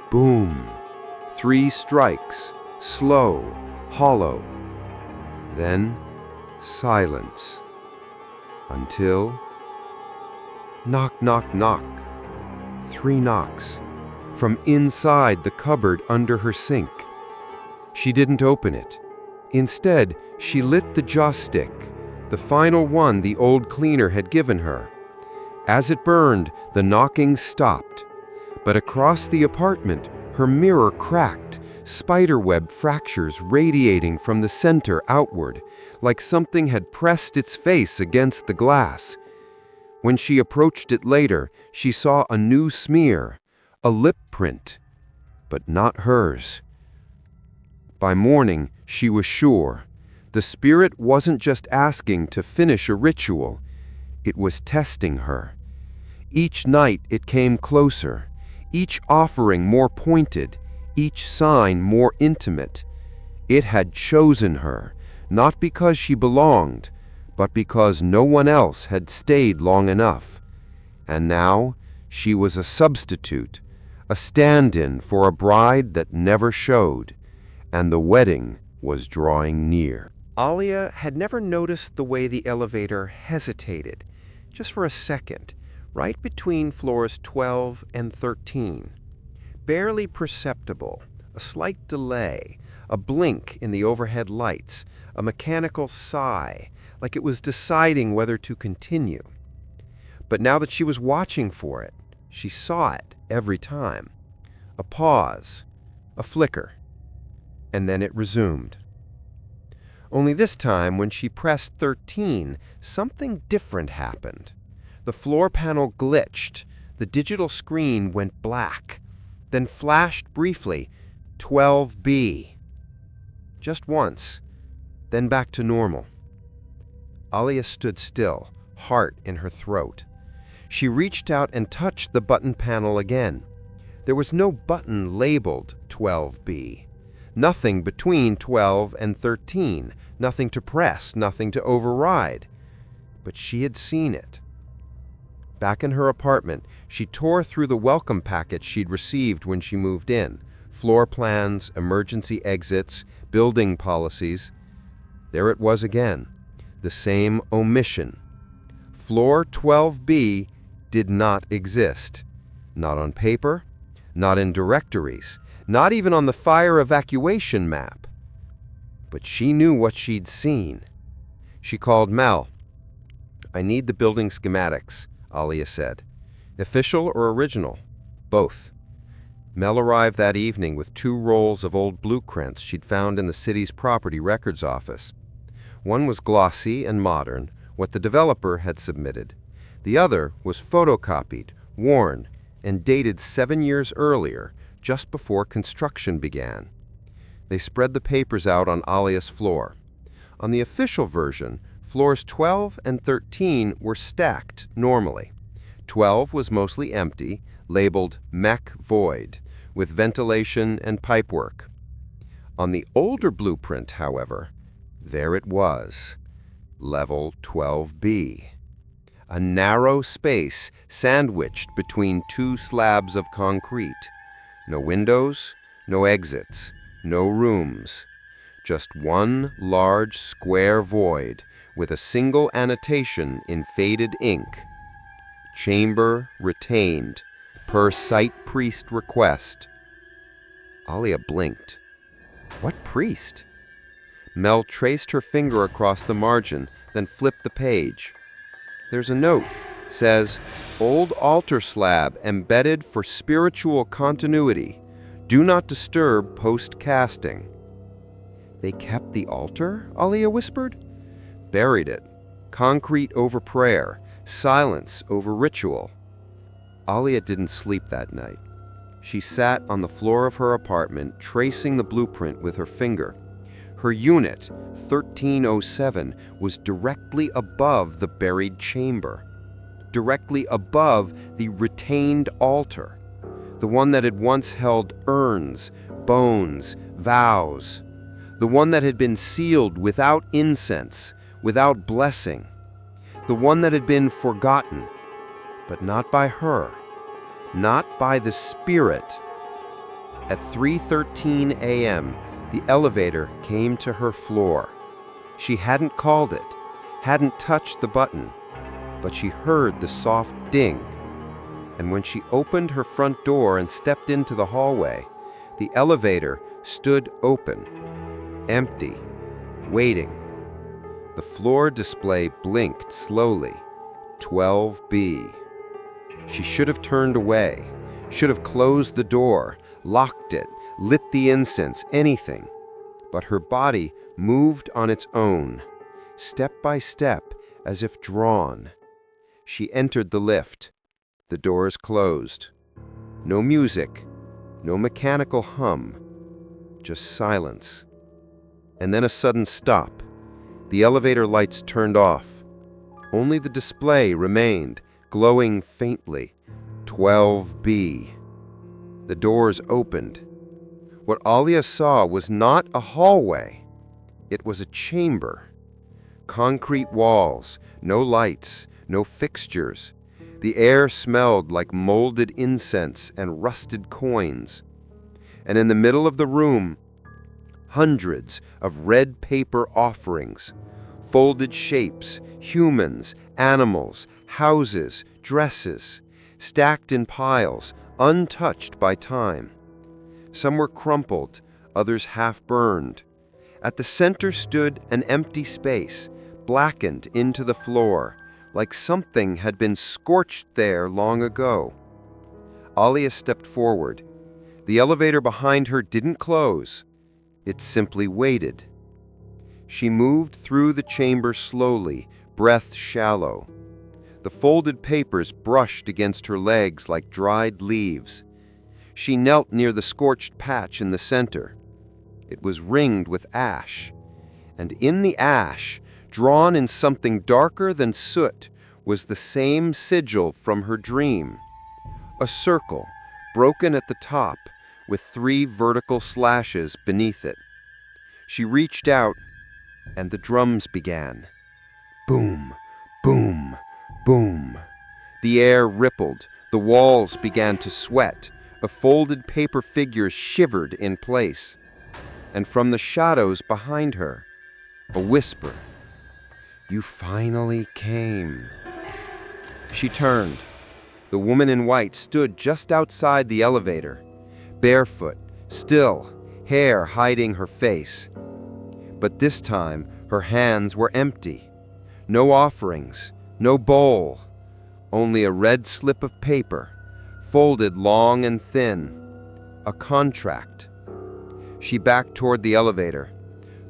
A: boom. 3 strikes, slow, hollow. Then silence. Until... Knock, knock, knock. 3 knocks. From inside the cupboard under her sink. She didn't open it. Instead, she lit the joss stick, the final one the old cleaner had given her. As it burned, the knocking stopped. But across the apartment, her mirror cracked, spiderweb fractures radiating from the center outward, like something had pressed its face against the glass. When she approached it later, she saw a new smear, a lip print, but not hers. By morning, she was sure. The spirit wasn't just asking to finish a ritual. It was testing her. Each night it came closer, each offering more pointed, each sign more intimate. It had chosen her, not because she belonged, but because no one else had stayed long enough. And now she was a substitute, a stand-in for a bride that never showed, and the wedding was drawing near.
B: Alia had never noticed the way the elevator hesitated, just for a second, right between floors 12 and 13. Barely perceptible, a slight delay, a blink in the overhead lights, a mechanical sigh, like it was deciding whether to continue. But now that she was watching for it, she saw it every time. A pause, a flicker, and then it resumed. Only this time, when she pressed 13, something different happened. The floor panel glitched, the digital screen went black, then flashed briefly, 12B. Just once, then back to normal. Alia stood still, heart in her throat. She reached out and touched the button panel again. There was no button labeled 12B. Nothing between 12 and 13, nothing to press, nothing to override. But she had seen it. Back in her apartment, she tore through the welcome package she'd received when she moved in. Floor plans, emergency exits, building policies. There it was again, the same omission. Floor 12B did not exist. Not on paper, not in directories, not even on the fire evacuation map. But she knew what she'd seen. She called Mel. "I need the building schematics," Alia said. "Official or original?" "Both." Mel arrived that evening with 2 rolls of old blueprints she'd found in the city's property records office. One was glossy and modern, what the developer had submitted. The other was photocopied, worn, and dated 7 years earlier, just before construction began. They spread the papers out on Alia's floor. On the official version, floors 12 and 13 were stacked normally. 12 was mostly empty, labeled Mech Void, with ventilation and pipework. On the older blueprint, however, there it was, level 12B. A narrow space sandwiched between 2 slabs of concrete. No windows, no exits, no rooms. Just one large square void with a single annotation in faded ink. Chamber retained, per site priest request. Alia blinked. What priest? Mel traced her finger across the margin, then flipped the page. There's a note. Says, "Old altar slab embedded for spiritual continuity. Do not disturb post-casting." "They kept the altar?" Alia whispered. "Buried it. Concrete over prayer, silence over ritual." Alia didn't sleep that night. She sat on the floor of her apartment, tracing the blueprint with her finger. Her unit, 1307, was directly above the buried chamber, directly above the retained altar, the one that had once held urns, bones, vows, the one that had been sealed without incense, without blessing, the one that had been forgotten, but not by her, not by the spirit. At 3:13 a.m., the elevator came to her floor. She hadn't called it, hadn't touched the button, but she heard the soft ding. And when she opened her front door and stepped into the hallway, the elevator stood open, empty, waiting. The floor display blinked slowly. 12B. She should have turned away, should have closed the door, locked it, lit the incense, anything. But her body moved on its own, step by step, as if drawn. She entered the lift. The doors closed. No music, no mechanical hum, just silence. And then a sudden stop. The elevator lights turned off. Only the display remained, glowing faintly. 12B. The doors opened. What Alia saw was not a hallway. It was a chamber. Concrete walls, no lights, no fixtures. The air smelled like molded incense and rusted coins. And in the middle of the room, hundreds of red paper offerings, folded shapes, humans, animals, houses, dresses, stacked in piles, untouched by time. Some were crumpled, others half-burned. At the center stood an empty space, blackened into the floor, like something had been scorched there long ago. Alia stepped forward. The elevator behind her didn't close. It simply waited. She moved through the chamber slowly, breath shallow. The folded papers brushed against her legs like dried leaves. She knelt near the scorched patch in the center. It was ringed with ash, and in the ash, drawn in something darker than soot, was the same sigil from her dream. A circle, broken at the top, with 3 vertical slashes beneath it. She reached out, and the drums began. Boom, boom, boom. The air rippled, the walls began to sweat, the folded paper figures shivered in place. And from the shadows behind her, a whisper. You finally came. She turned. The woman in white stood just outside the elevator, barefoot, still, hair hiding her face. But this time, her hands were empty. No offerings, no bowl, only a red slip of paper, folded long and thin, a contract. She backed toward the elevator.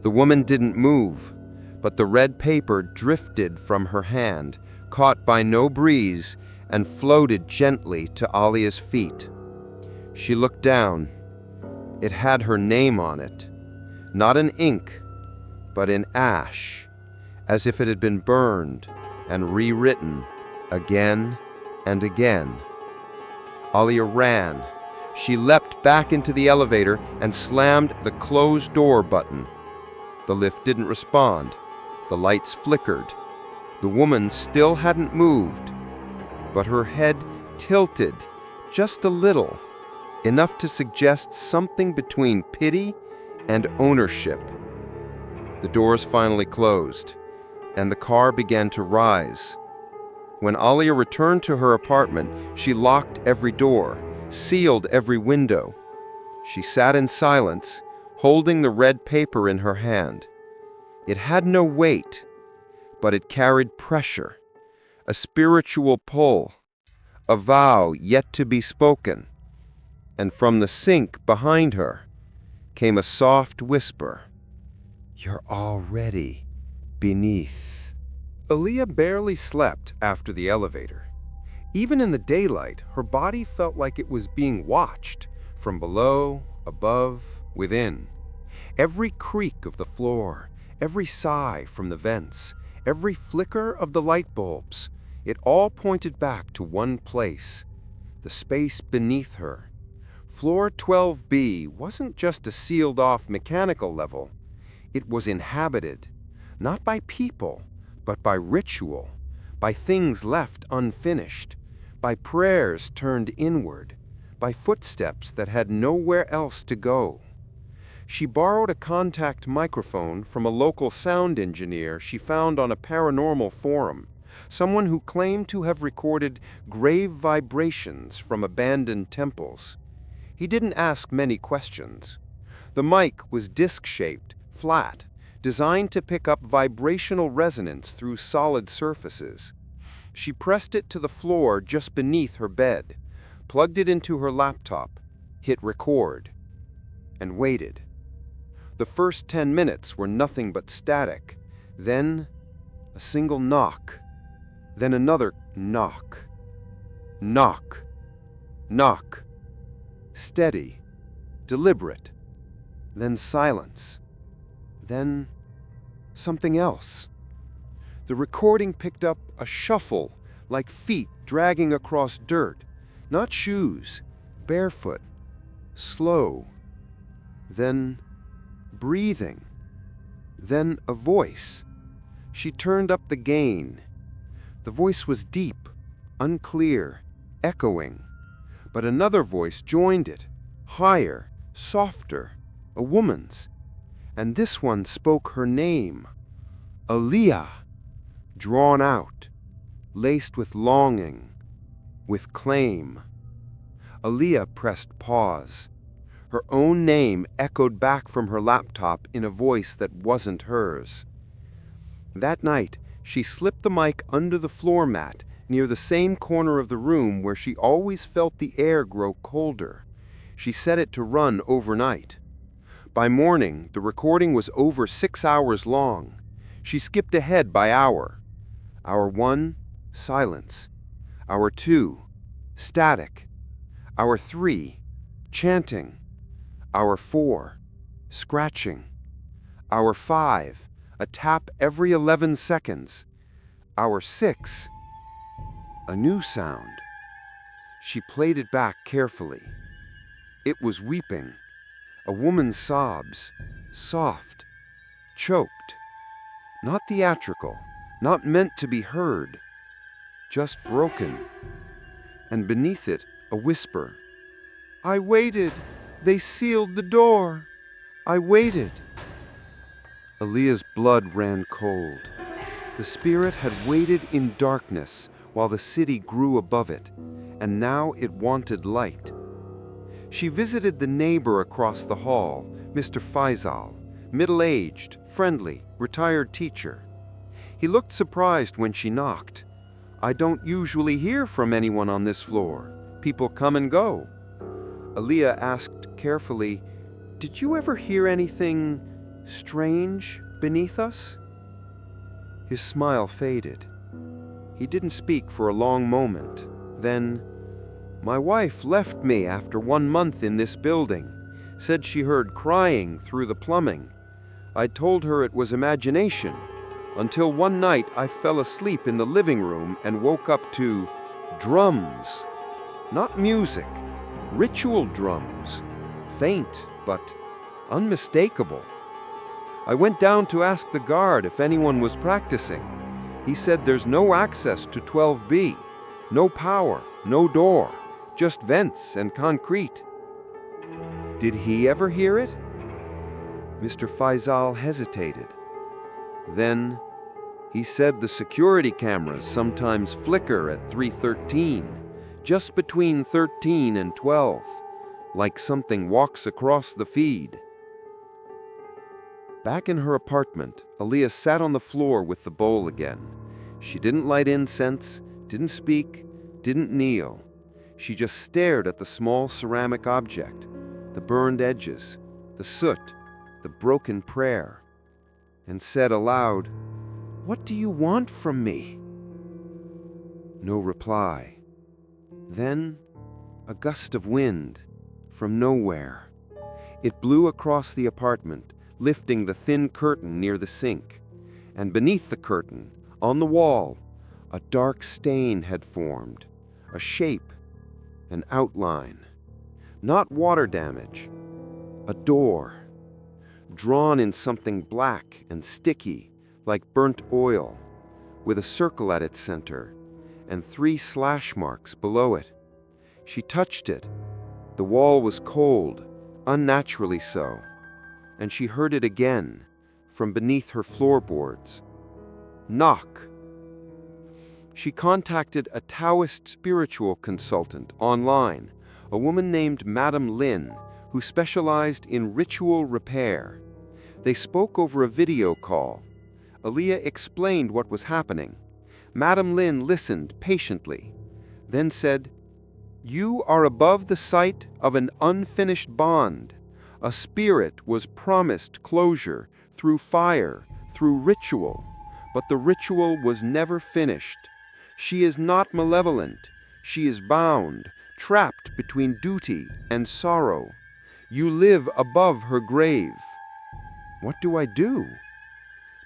B: The woman didn't move, but the red paper drifted from her hand, caught by no breeze, and floated gently to Alia's feet. She looked down. It had her name on it, not in ink, but in ash, as if it had been burned and rewritten again and again. Alia ran. She leapt back into the elevator and slammed the closed door button. The lift didn't respond. The lights flickered. The woman still hadn't moved, but her head tilted just a little, enough to suggest something between pity and ownership. The doors finally closed, and the car began to rise. When Alia returned to her apartment, she locked every door, sealed every window. She sat in silence, holding the red paper in her hand. It had no weight, but it carried pressure, a spiritual pull, a vow yet to be spoken. And from the sink behind her came a soft whisper, "You're already beneath."
A: Alia barely slept after the elevator. Even in the daylight, her body felt like it was being watched from below, above, within. Every creak of the floor, every sigh from the vents, every flicker of the light bulbs, it all pointed back to one place, the space beneath her. Floor 12B wasn't just a sealed-off mechanical level. It was inhabited, not by people, but by ritual, by things left unfinished, by prayers turned inward, by footsteps that had nowhere else to go. She borrowed a contact microphone from a local sound engineer she found on a paranormal forum, someone who claimed to have recorded grave vibrations from abandoned temples. He didn't ask many questions. The mic was disc-shaped, flat, designed to pick up vibrational resonance through solid surfaces. She pressed it to the floor just beneath her bed, plugged it into her laptop, hit record, and waited. The first 10 minutes were nothing but static. Then, a single knock. Then another knock. Knock. Knock. Steady. Deliberate. Then silence. Then something else. The recording picked up a shuffle, like feet dragging across dirt. Not shoes. Barefoot. Slow. Then breathing. Then a voice. She turned up the gain. The voice was deep, unclear, echoing. But another voice joined it, higher, softer, a woman's. And this one spoke her name, Aaliyah, drawn out, laced with longing, with claim. Aaliyah pressed pause. Her own name echoed back from her laptop in a voice that wasn't hers. That night, she slipped the mic under the floor mat near the same corner of the room where she always felt the air grow colder. She set it to run overnight. By morning, the recording was over 6 hours long. She skipped ahead by hour. Hour 1, silence. Hour 2, static. Hour 3, chanting. Hour 4, scratching. Hour 5, a tap every 11 seconds. Hour 6, a new sound. She played it back carefully. It was weeping. A woman's sobs, soft, choked. Not theatrical, not meant to be heard, just broken. And beneath it, a whisper. I waited. They sealed the door. I waited. Aaliyah's blood ran cold. The spirit had waited in darkness while the city grew above it, and now it wanted light. She visited the neighbor across the hall, Mr. Faisal, middle-aged, friendly, retired teacher. He looked surprised when she knocked. I don't usually hear from anyone on this floor. People come and go. Aaliyah asked carefully, did you ever hear anything strange beneath us? His smile faded. He didn't speak for a long moment. Then, my wife left me after 1 month in this building, said she heard crying through the plumbing. I told her it was imagination, until one night I fell asleep in the living room and woke up to drums. Not music, ritual drums. Faint, but unmistakable. I went down to ask the guard if anyone was practicing. He said there's no access to 12B, no power, no door, just vents and concrete. Did he ever hear it? Mr. Faisal hesitated. Then he said the security cameras sometimes flicker at 3:13, just between 13 and 12, like something walks across the feed. Back in her apartment, Aaliyah sat on the floor with the bowl again. She didn't light incense, didn't speak, didn't kneel. She just stared at the small ceramic object, the burned edges, the soot, the broken prayer, and said aloud, "What do you want from me?" No reply. Then, a gust of wind from nowhere. It blew across the apartment, lifting the thin curtain near the sink. And beneath the curtain, on the wall, a dark stain had formed, a shape, an outline. Not water damage, a door, drawn in something black and sticky, like burnt oil, with a circle at its center, and 3 slash marks below it. She touched it, The wall was cold, unnaturally so, and she heard it again from beneath her floorboards. Knock. She contacted a Taoist spiritual consultant online, a woman named Madame Lin, who specialized in ritual repair. They spoke over a video call. Aaliyah explained what was happening. Madame Lin listened patiently, then said, "You are above the site of an unfinished bond. A spirit was promised closure through fire, through ritual, but the ritual was never finished. She is not malevolent. She is bound, trapped between duty and sorrow. You live above her grave." "What do I do?"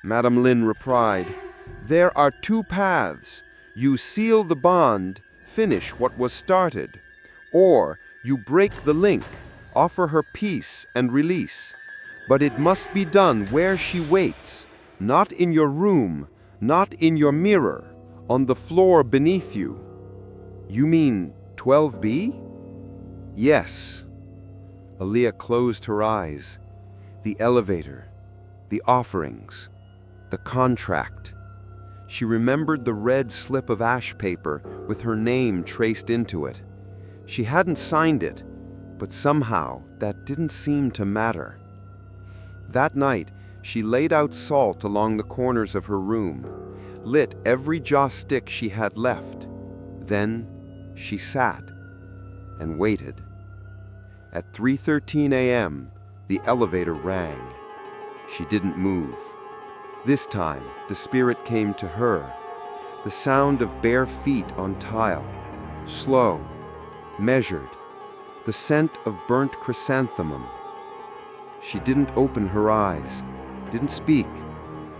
A: Madame Lin replied, "There are two paths. You seal the bond, finish what was started, or you break the link, offer her peace and release. But it must be done where she waits, not in your room, not in your mirror, on the floor beneath you." "You mean 12B? "Yes." Aaliyah closed her eyes. The elevator, the offerings, the contract. She remembered the red slip of ash paper with her name traced into it. She hadn't signed it, but somehow that didn't seem to matter. That night, she laid out salt along the corners of her room, lit every joss stick she had left. Then she sat and waited. At 3:13 a.m., the elevator rang. She didn't move. This time, the spirit came to her. The sound of bare feet on tile, slow, measured, the scent of burnt chrysanthemum. She didn't open her eyes, didn't speak,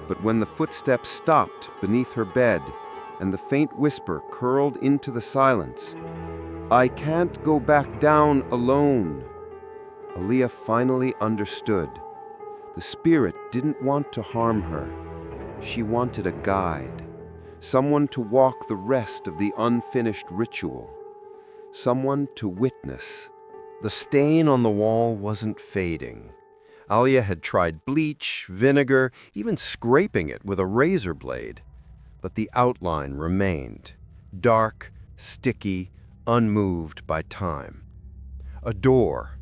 A: but when the footsteps stopped beneath her bed and the faint whisper curled into the silence, "I can't go back down alone," Aaliyah finally understood. The spirit didn't want to harm her. She wanted a guide, someone to walk the rest of the unfinished ritual, someone to witness. The stain on the wall wasn't fading. Aaliyah had tried bleach, vinegar, even scraping it with a razor blade, but the outline remained, dark, sticky, unmoved by time. A door,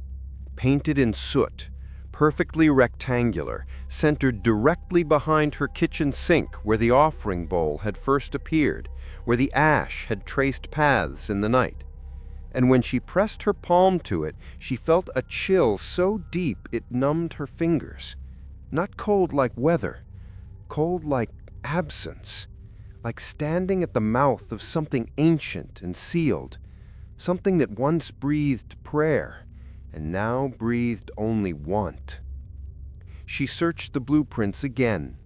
A: painted in soot, perfectly rectangular, centered directly behind her kitchen sink where the offering bowl had first appeared, where the ash had traced paths in the night. And when she pressed her palm to it, she felt a chill so deep it numbed her fingers. Not cold like weather, cold like absence, like standing at the mouth of something ancient and sealed, something that once breathed prayer and now breathed only want. She searched the blueprints again.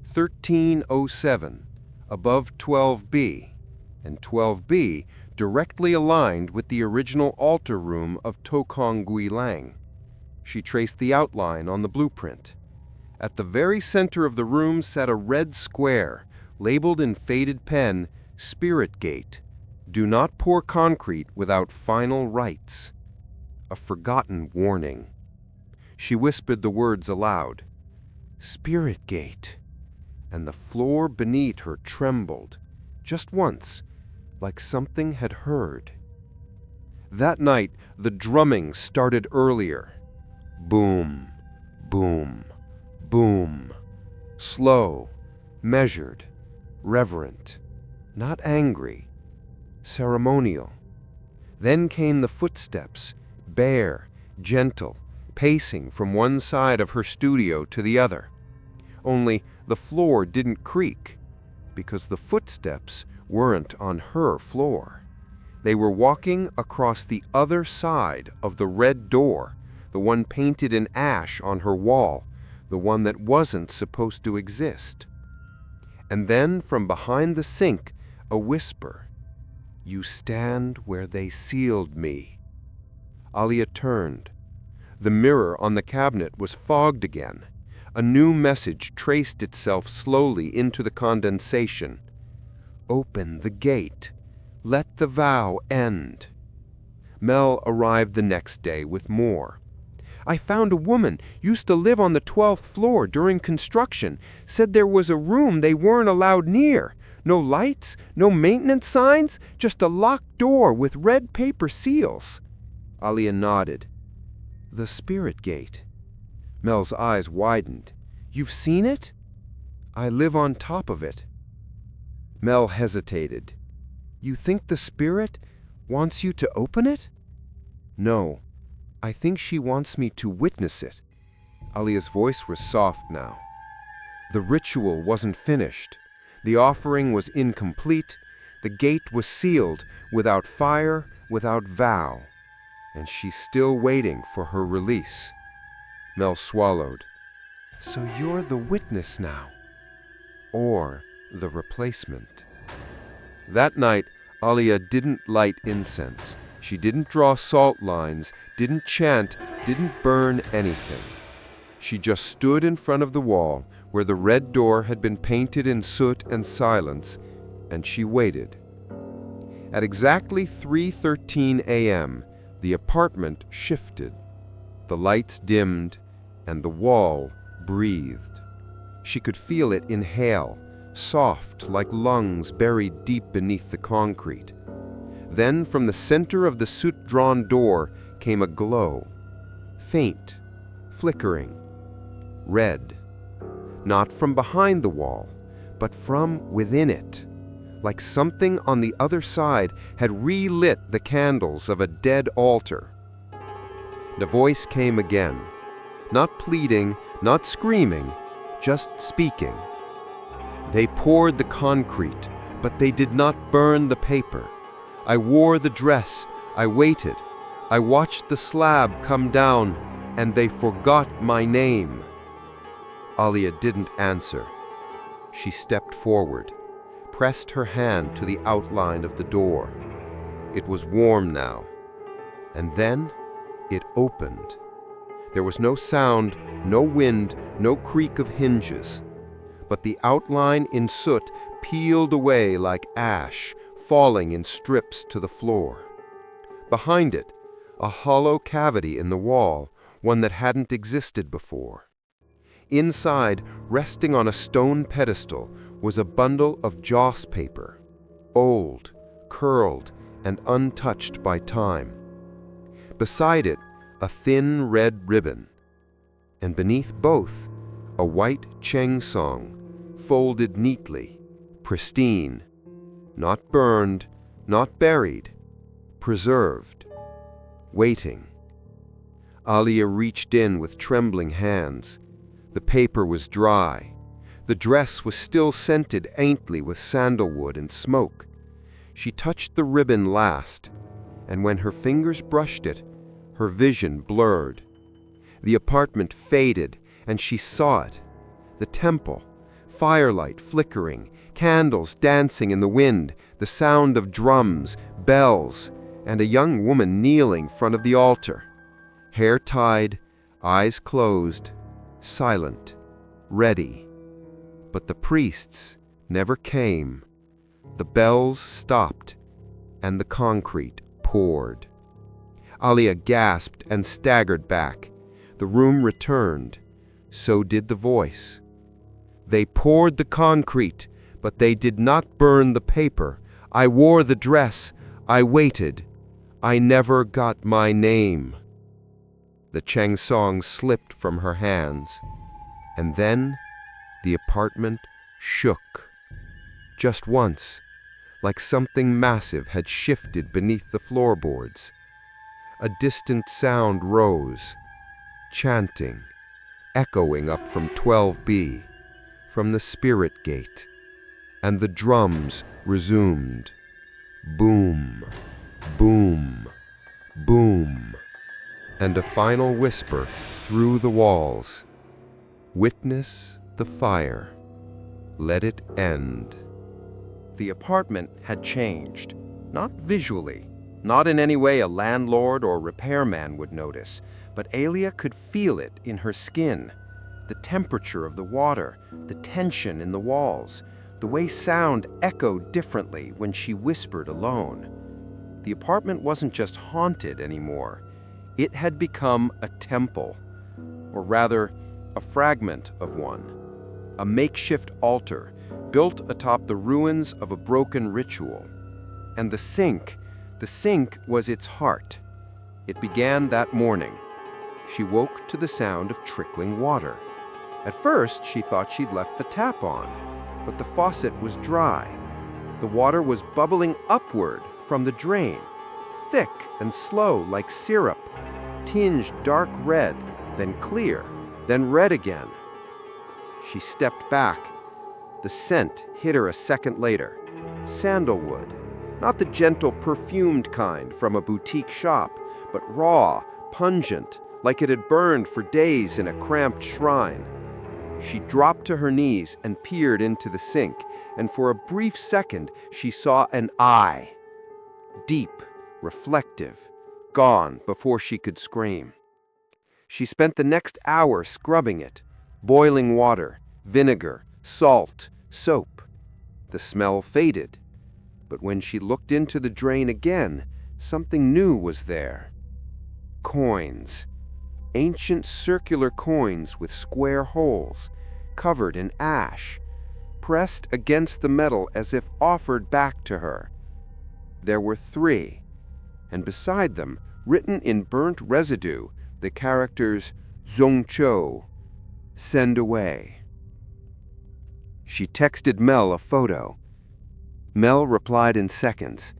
A: 1307, above 12B, and 12B directly aligned with the original altar room of Tokong Gui Lang. She traced the outline on the blueprint. At the very center of the room sat a red square, labeled in faded pen, "Spirit Gate. Do not pour concrete without final rites." A forgotten warning. She whispered the words aloud. "Spirit Gate." And the floor beneath her trembled, just once, like something had heard. That night, the drumming started earlier. Boom, boom, boom. Slow, measured, reverent, not angry, ceremonial. Then came the footsteps, bare, gentle, pacing from one side of her studio to the other. Only the floor didn't creak, because the footsteps weren't on her floor. They were walking across the other side of the red door, the one painted in ash on her wall, the one that wasn't supposed to exist. And then from behind the sink, a whisper, "You stand where they sealed me." Aaliyah turned. The mirror on the cabinet was fogged again. A new message traced itself slowly into the condensation. "Open the gate. Let the vow end." Mel arrived the next day with more. I found a woman, used to live on the 12th floor during construction, said there was a room they weren't allowed near. No lights, no maintenance signs, just a locked door with red paper seals. Alia nodded. The Spirit Gate. Mel's eyes widened. You've seen it? I live on top of it. Mel hesitated. You think the Spirit wants you to open it? No. I think she wants me to witness it. Alia's voice was soft now. The ritual wasn't finished. The offering was incomplete. The gate was sealed, without fire, without vow. And she's still waiting for her release. Mel swallowed. So you're the witness now. Or the replacement. That night, Alia didn't light incense. She didn't draw salt lines, didn't chant, didn't burn anything. She just stood in front of the wall where the red door had been painted in soot and silence, and she waited. At exactly 3:13 a.m., the apartment shifted. The lights dimmed, and the wall breathed. She could feel it inhale, soft like lungs buried deep beneath the concrete. Then from the center of the soot-drawn door came a glow, faint, flickering, red. Not from behind the wall, but from within it, like something on the other side had relit the candles of a dead altar. The voice came again, not pleading, not screaming, just speaking. They poured the concrete, but they did not burn the paper. I wore the dress, I waited, I watched the slab come down, and they forgot my name. Alia didn't answer. She stepped forward, pressed her hand to the outline of the door. It was warm now. And then it opened. There was no sound, no wind, no creak of hinges. But the outline in soot peeled away like ash, falling in strips to the floor. Behind it, a hollow cavity in the wall, one that hadn't existed before. Inside, resting on a stone pedestal, was a bundle of joss paper, old, curled, and untouched by time. Beside it, a thin red ribbon, and beneath both, a white chengsong, folded neatly, pristine, not burned, not buried, preserved, waiting. Alia reached in with trembling hands. The paper was dry. The dress was still scented faintly with sandalwood and smoke. She touched the ribbon last, and when her fingers brushed it, her vision blurred. The apartment faded, and she saw it. The temple, firelight flickering, candles dancing in the wind, the sound of drums, bells, and a young woman kneeling in front of the altar. Hair tied, eyes closed, silent, ready. But the priests never came. The bells stopped, and the concrete poured. Alia gasped and staggered back. The room returned. So did the voice. They poured the concrete, but they did not burn the paper. I wore the dress. I waited. I never got my name. The chengsong slipped from her hands, and then the apartment shook. Just once, like something massive had shifted beneath the floorboards. A distant sound rose, chanting, echoing up from 12B, from the Spirit Gate, and the drums resumed. Boom, boom, boom, and a final whisper through the walls. Witness the fire. Let it end.
B: The apartment had changed, not visually, not in any way a landlord or repairman would notice, but Alia could feel it in her skin. The temperature of the water, the tension in the walls, the way sound echoed differently when she whispered alone. The apartment wasn't just haunted anymore. It had become a temple, or rather, a fragment of one. A makeshift altar built atop the ruins of a broken ritual. And the sink was its heart. It began that morning. She woke to the sound of trickling water. At first, she thought she'd left the tap on, but the faucet was dry. The water was bubbling upward from the drain, thick and slow like syrup, tinged dark red, then clear, then red again. She stepped back. The scent hit her a second later. Sandalwood, not the gentle perfumed kind from a boutique shop, but raw, pungent, like it had burned for days in a cramped shrine. She dropped to her knees and peered into the sink, and for a brief second she saw an eye. Deep, reflective, gone before she could scream. She spent the next hour scrubbing it, boiling water, vinegar, salt, soap. The smell faded, but when she looked into the drain again, something new was there. Coins. Ancient circular coins with square holes, covered in ash, pressed against the metal as if offered back to her. There were 3, and beside them, written in burnt residue, the characters Zongcho, send away. She texted Mel a photo. Mel replied in seconds.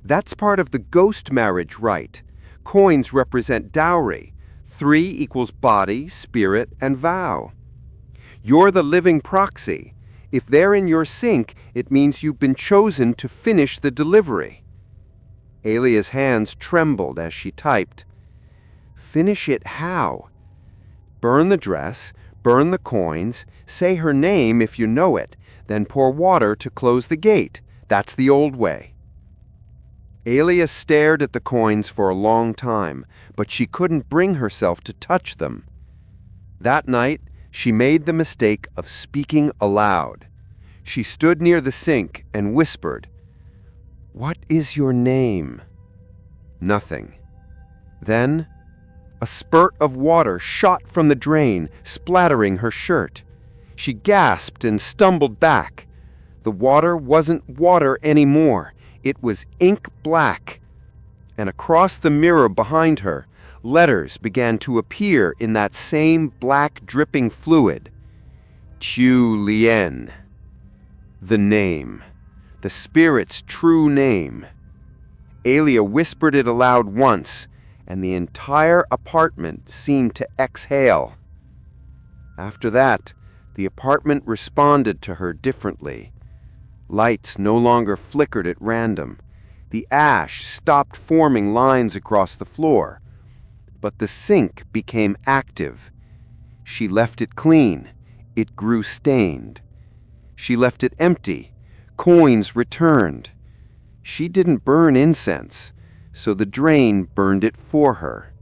B: That's part of the ghost marriage rite. Coins represent dowry. 3 equals body, spirit, and vow. You're the living proxy. If they're in your sink, it means you've been chosen to finish the delivery. Alia's hands trembled as she typed. Finish it how? Burn the dress, burn the coins, say her name if you know it, then pour water to close the gate. That's the old way. Alia stared at the coins for a long time, but she couldn't bring herself to touch them. That night, she made the mistake of speaking aloud. She stood near the sink and whispered, "What is your name?" Nothing. Then, a spurt of water shot from the drain, splattering her shirt. She gasped and stumbled back. The water wasn't water anymore. It was ink black. And across the mirror behind her, letters began to appear in that same black dripping fluid. Chu Lien. The name. The spirit's true name. Alia whispered it aloud once, and the entire apartment seemed to exhale. After that, the apartment responded to her differently. Lights no longer flickered at random. The ash stopped forming lines across the floor. But the sink became active. She left it clean. It grew stained. She left it empty. Coins returned. She didn't burn incense, so the drain burned it for her.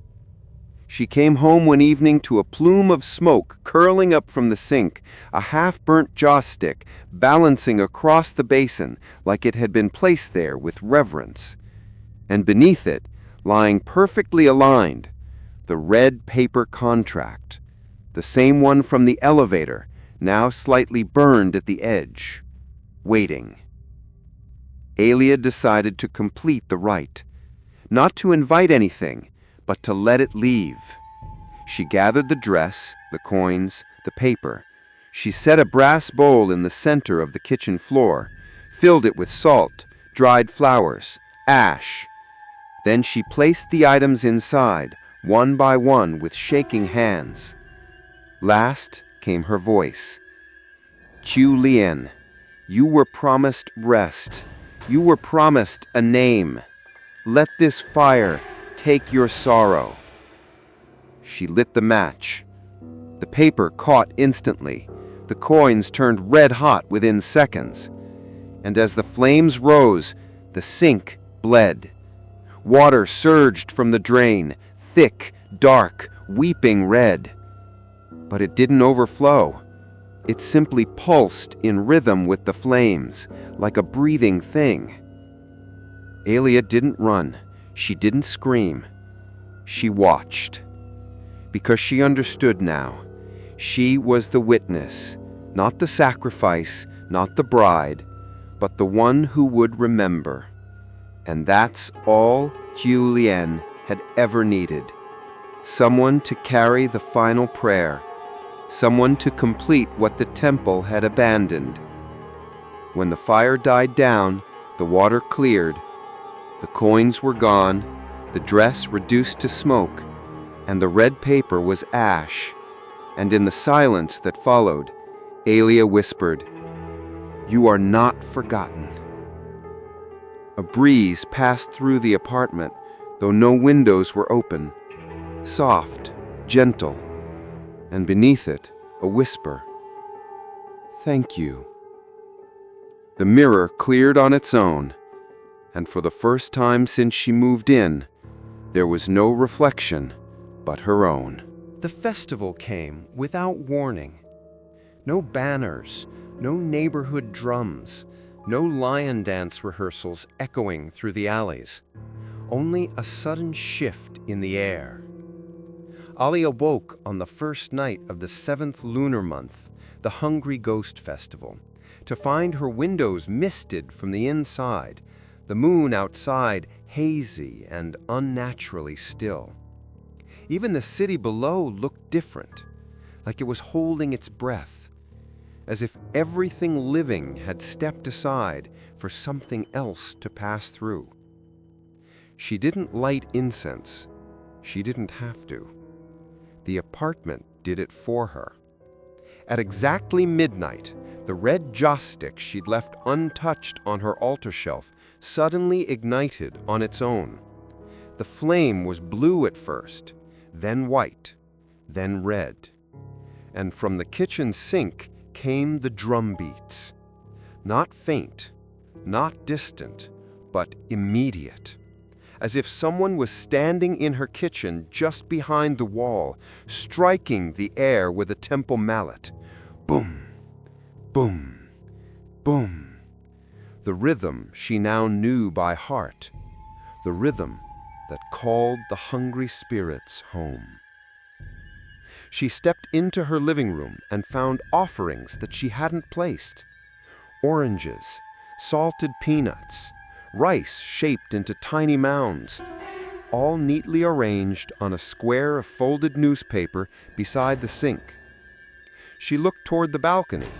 B: She came home one evening to a plume of smoke curling up from the sink, a half-burnt joss stick balancing across the basin like it had been placed there with reverence. And beneath it, lying perfectly aligned, the red paper contract, the same one from the elevator, now slightly burned at the edge, waiting. Alia decided to complete the rite, not to invite anything, but to let it leave. She gathered the dress, the coins, the paper. She set a brass bowl in the center of the kitchen floor, filled it with salt, dried flowers, ash. Then she placed the items inside, one by one with shaking hands. Last came her voice. Chu Lien, you were promised rest. You were promised a name. Let this fire take your sorrow. She lit the match. The paper caught instantly. The coins turned red hot within seconds. And as the flames rose, the sink bled. Water surged from the drain, thick, dark, weeping red. But it didn't overflow. It simply pulsed in rhythm with the flames, like a breathing thing.
A: Aelia didn't run. She didn't scream. She watched. Because she understood now. She was the witness, not the sacrifice, not the bride, but the one who would remember. And that's all Julienne had ever needed. Someone to carry the final prayer. Someone to complete what the temple had abandoned. When the fire died down, the water cleared, the coins were gone, the dress reduced to smoke, and the red paper was ash. And in the silence that followed, Aelia whispered, "You are not forgotten." A breeze passed through the apartment, though no windows were open. Soft, gentle, and beneath it, a whisper. "Thank you." The mirror cleared on its own, and for the first time since she moved in, there was no reflection but her own.
B: The festival came without warning. No banners, no neighborhood drums, no lion dance rehearsals echoing through the alleys. Only a sudden shift in the air. Ali awoke on the first night of the 7th lunar month, the Hungry Ghost Festival, to find her windows misted from the inside, the moon outside hazy and unnaturally still. Even the city below looked different, like it was holding its breath, as if everything living had stepped aside for something else to pass through. She didn't light incense. She didn't have to. The apartment did it for her. At exactly midnight, the red joss stick she'd left untouched on her altar shelf suddenly ignited on its own. The flame was blue at first, then white, then red. And from the kitchen sink came the drum beats. Not faint, not distant, but immediate. As if someone was standing in her kitchen just behind the wall, striking the air with a temple mallet. Boom, boom, boom. The rhythm she now knew by heart. The rhythm that called the hungry spirits home. She stepped into her living room and found offerings that she hadn't placed. Oranges, salted peanuts, rice shaped into tiny mounds, all neatly arranged on a square of folded newspaper beside the sink. She looked toward the balcony.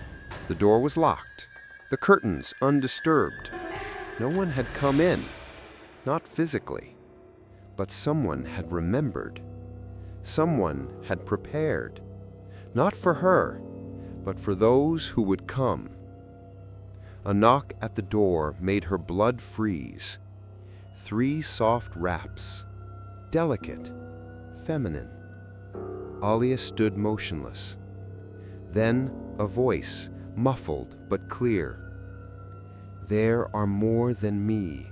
B: The door was locked, the curtains undisturbed. No one had come in, not physically, but someone had remembered. Someone had prepared, not for her, but for those who would come. A knock at the door made her blood freeze. 3 soft raps, delicate, feminine. Alia stood motionless. Then a voice, muffled but clear. "There are more than me."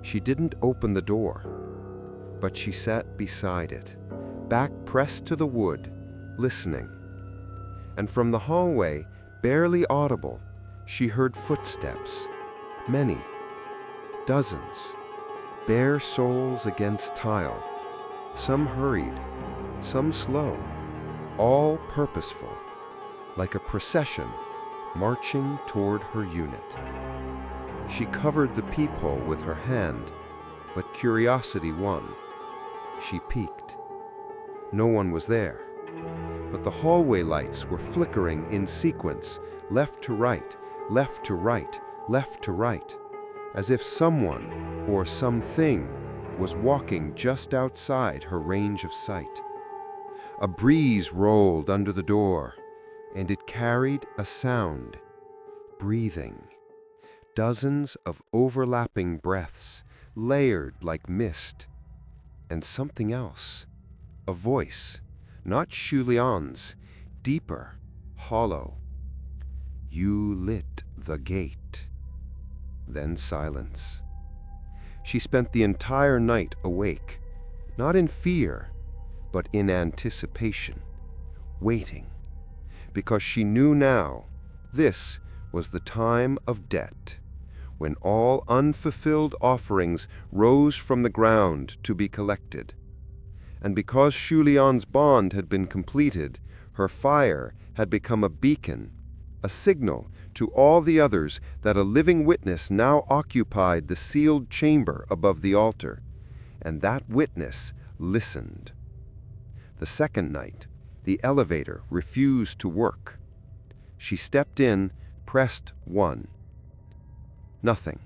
B: She didn't open the door, but she sat beside it, back pressed to the wood, listening. And from the hallway, barely audible, she heard footsteps, many, dozens, bare soles against tile, some hurried, some slow, all purposeful, like a procession marching toward her unit. She covered the peephole with her hand, but curiosity won. She peeked. No one was there, but the hallway lights were flickering in sequence, left to right, left to right, left to right, as if someone or something was walking just outside her range of sight. A breeze rolled under the door, and it carried a sound, breathing. Dozens of overlapping breaths, layered like mist. And something else, a voice, not Julienne's, deeper, hollow. "You lit the gate." Then silence. She spent the entire night awake, not in fear, but in anticipation, waiting, because she knew now this was the time of debt,
A: when all unfulfilled offerings rose from the ground to be collected. And because Shu Lian's bond had been completed, her fire had become a beacon, a signal to all the others that a living witness now occupied the sealed chamber above the altar, and that witness listened. The second night, the elevator refused to work. She stepped in, pressed 1. Nothing.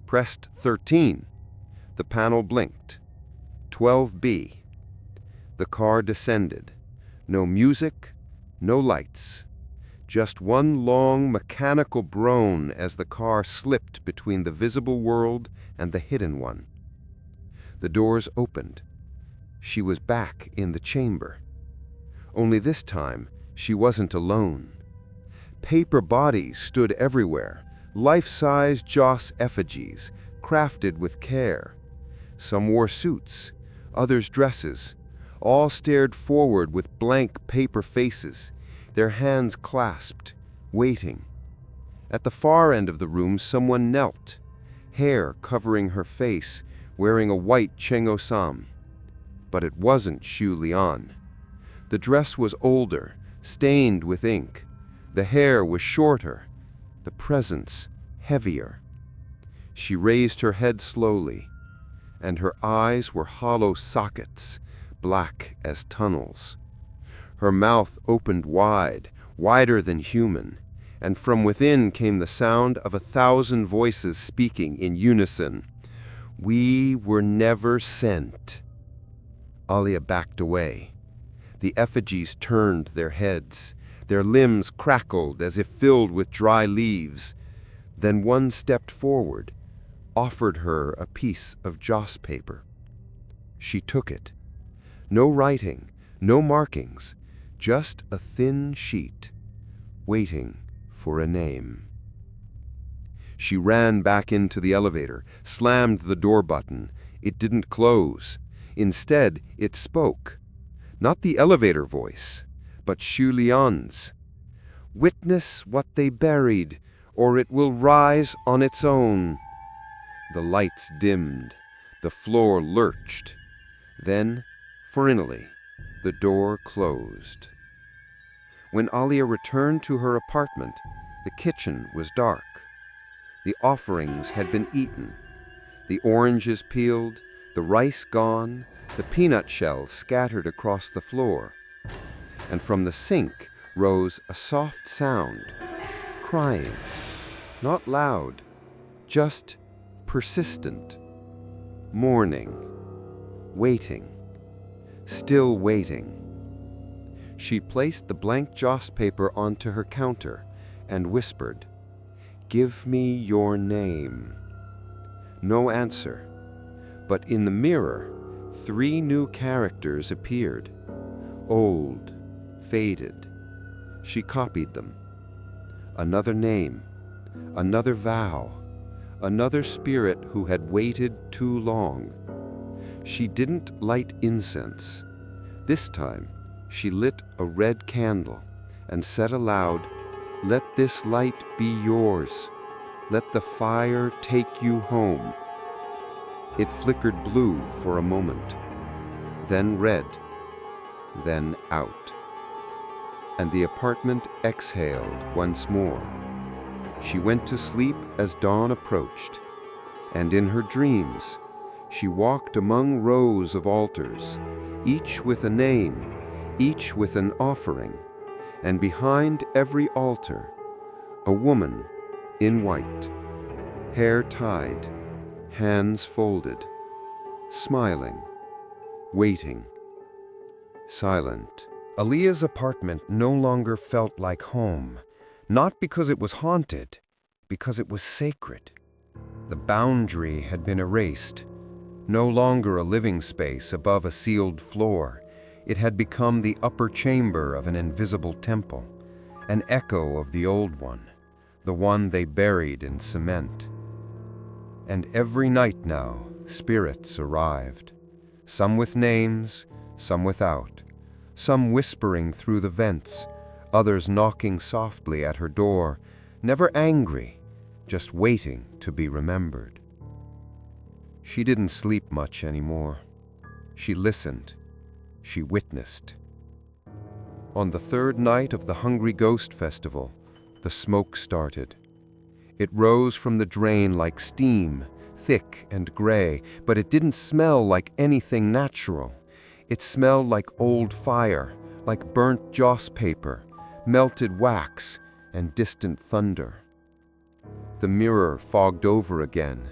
A: Pressed 13. The panel blinked. 12B. The car descended. No music, no lights. Just one long mechanical groan as the car slipped between the visible world and the hidden one. The doors opened. She was back in the chamber. Only this time, she wasn't alone. Paper bodies stood everywhere, life-size Joss effigies, crafted with care. Some wore suits, others dresses. All stared forward with blank paper faces, their hands clasped, waiting. At the far end of the room, someone knelt, hair covering her face, wearing a white Chengosam. But it wasn't Shu Lian. The dress was older, stained with ink. The hair was shorter, the presence heavier. She raised her head slowly, and her eyes were hollow sockets, black as tunnels. Her mouth opened wide, wider than human, and from within came the sound of 1,000 voices speaking in unison. "We were never sent." Alia backed away. The effigies turned their heads. Their limbs crackled as if filled with dry leaves. Then one stepped forward, offered her a piece of joss paper. She took it. No writing, no markings, just a thin sheet, waiting for a name. She ran back into the elevator, slammed the door button. It didn't close. Instead, it spoke. Not the elevator voice, but Shu Lian's. "Witness what they buried, or it will rise on its own." The lights dimmed. The floor lurched. Then, finally, the door closed. When Alia returned to her apartment, the kitchen was dark. The offerings had been eaten. The oranges peeled, the rice gone, the peanut shells scattered across the floor. And from the sink rose a soft sound, crying, not loud, just persistent, mourning, waiting, still waiting. She placed the blank joss paper onto her counter and whispered, "Give me your name." No answer, but in the mirror, 3 new characters appeared, old, faded. She copied them. Another name, another vow, another spirit who had waited too long. She didn't light incense. This time, she lit a red candle and said aloud, "Let this light be yours. Let the fire take you home." It flickered blue for a moment, then red, then out. And the apartment exhaled once more. She went to sleep as dawn approached, and in her dreams, she walked among rows of altars, each with a name, each with an offering, and behind every altar, a woman in white, hair tied, hands folded, smiling, waiting, silent. Alia's apartment no longer felt like home, not because it was haunted, because it was sacred. The boundary had been erased. No longer a living space above a sealed floor, it had become the upper chamber of an invisible temple, an echo of the old one, the one they buried in cement. And every night now, spirits arrived, some with names, some without, some whispering through the vents, others knocking softly at her door, never angry, just waiting to be remembered. She didn't sleep much anymore. She listened. She witnessed. On the third night of the Hungry Ghost Festival, the smoke started. It rose from the drain like steam, thick and gray, but it didn't smell like anything natural. It smelled like old fire, like burnt joss paper, melted wax, and distant thunder. The mirror fogged over again,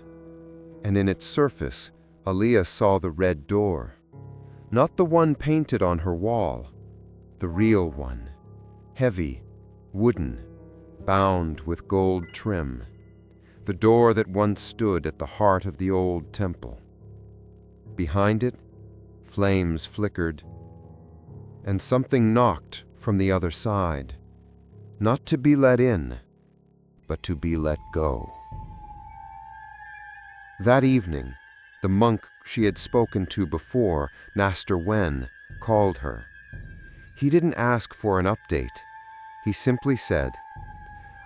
A: and in its surface, Aaliyah saw the red door. Not the one painted on her wall, the real one, heavy, wooden, bound with gold trim. The door that once stood at the heart of the old temple. Behind it, flames flickered, and something knocked from the other side, not to be let in, but to be let go. That evening, the monk she had spoken to before, Master Wen, called her. He didn't ask for an update. He simply said,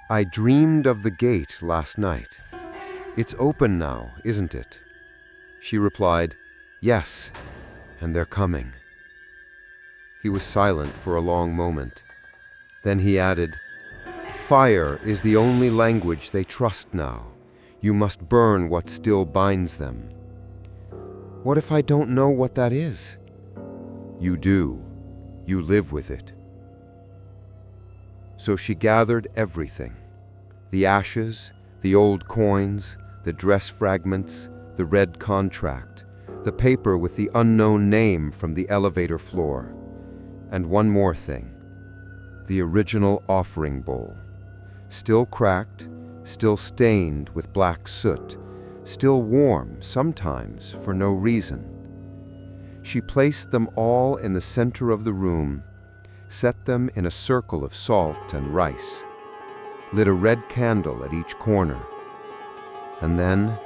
A: "I dreamed of the gate last night. It's open now, isn't it?" She replied, "Yes, and they're coming." He was silent for a long moment. Then he added, "Fire is the only language they trust now. You must burn what still binds them." "What if I don't know what that is?" "You do. You live with it." So she gathered everything. The ashes, the old coins, the dress fragments, the red contract, the paper with the unknown name from the elevator floor, and one more thing, the original offering bowl, still cracked, still stained with black soot, still warm sometimes for no reason. She placed them all in the center of the room, set them in a circle of salt and rice, lit a red candle at each corner, and then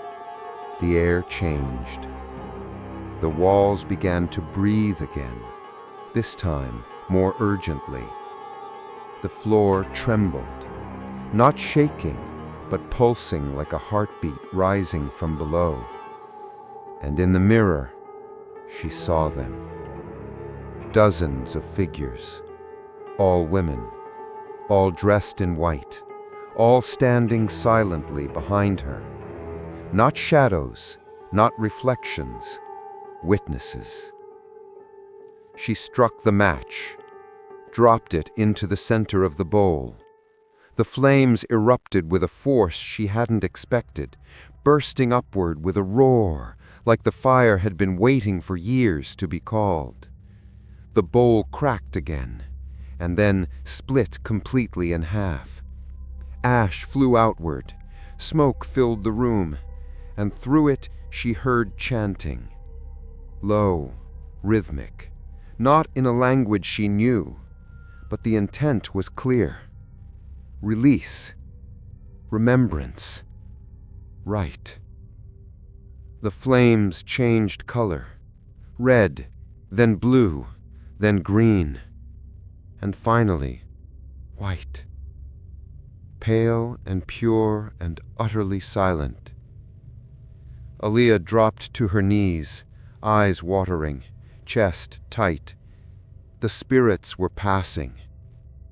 A: the air changed. The walls began to breathe again, this time more urgently. The floor trembled, not shaking, but pulsing like a heartbeat rising from below. And in the mirror, she saw them. Dozens of figures, all women, all dressed in white, all standing silently behind her. Not shadows, not reflections, witnesses. She struck the match, dropped it into the center of the bowl. The flames erupted with a force she hadn't expected, bursting upward with a roar, like the fire had been waiting for years to be called. The bowl cracked again, and then split completely in half. Ash flew outward, smoke filled the room, and through it she heard chanting. Low, rhythmic, not in a language she knew, but the intent was clear. Release, remembrance, right. The flames changed color, red, then blue, then green, and finally, white. Pale and pure and utterly silent. Aaliyah dropped to her knees, eyes watering, chest tight. The spirits were passing,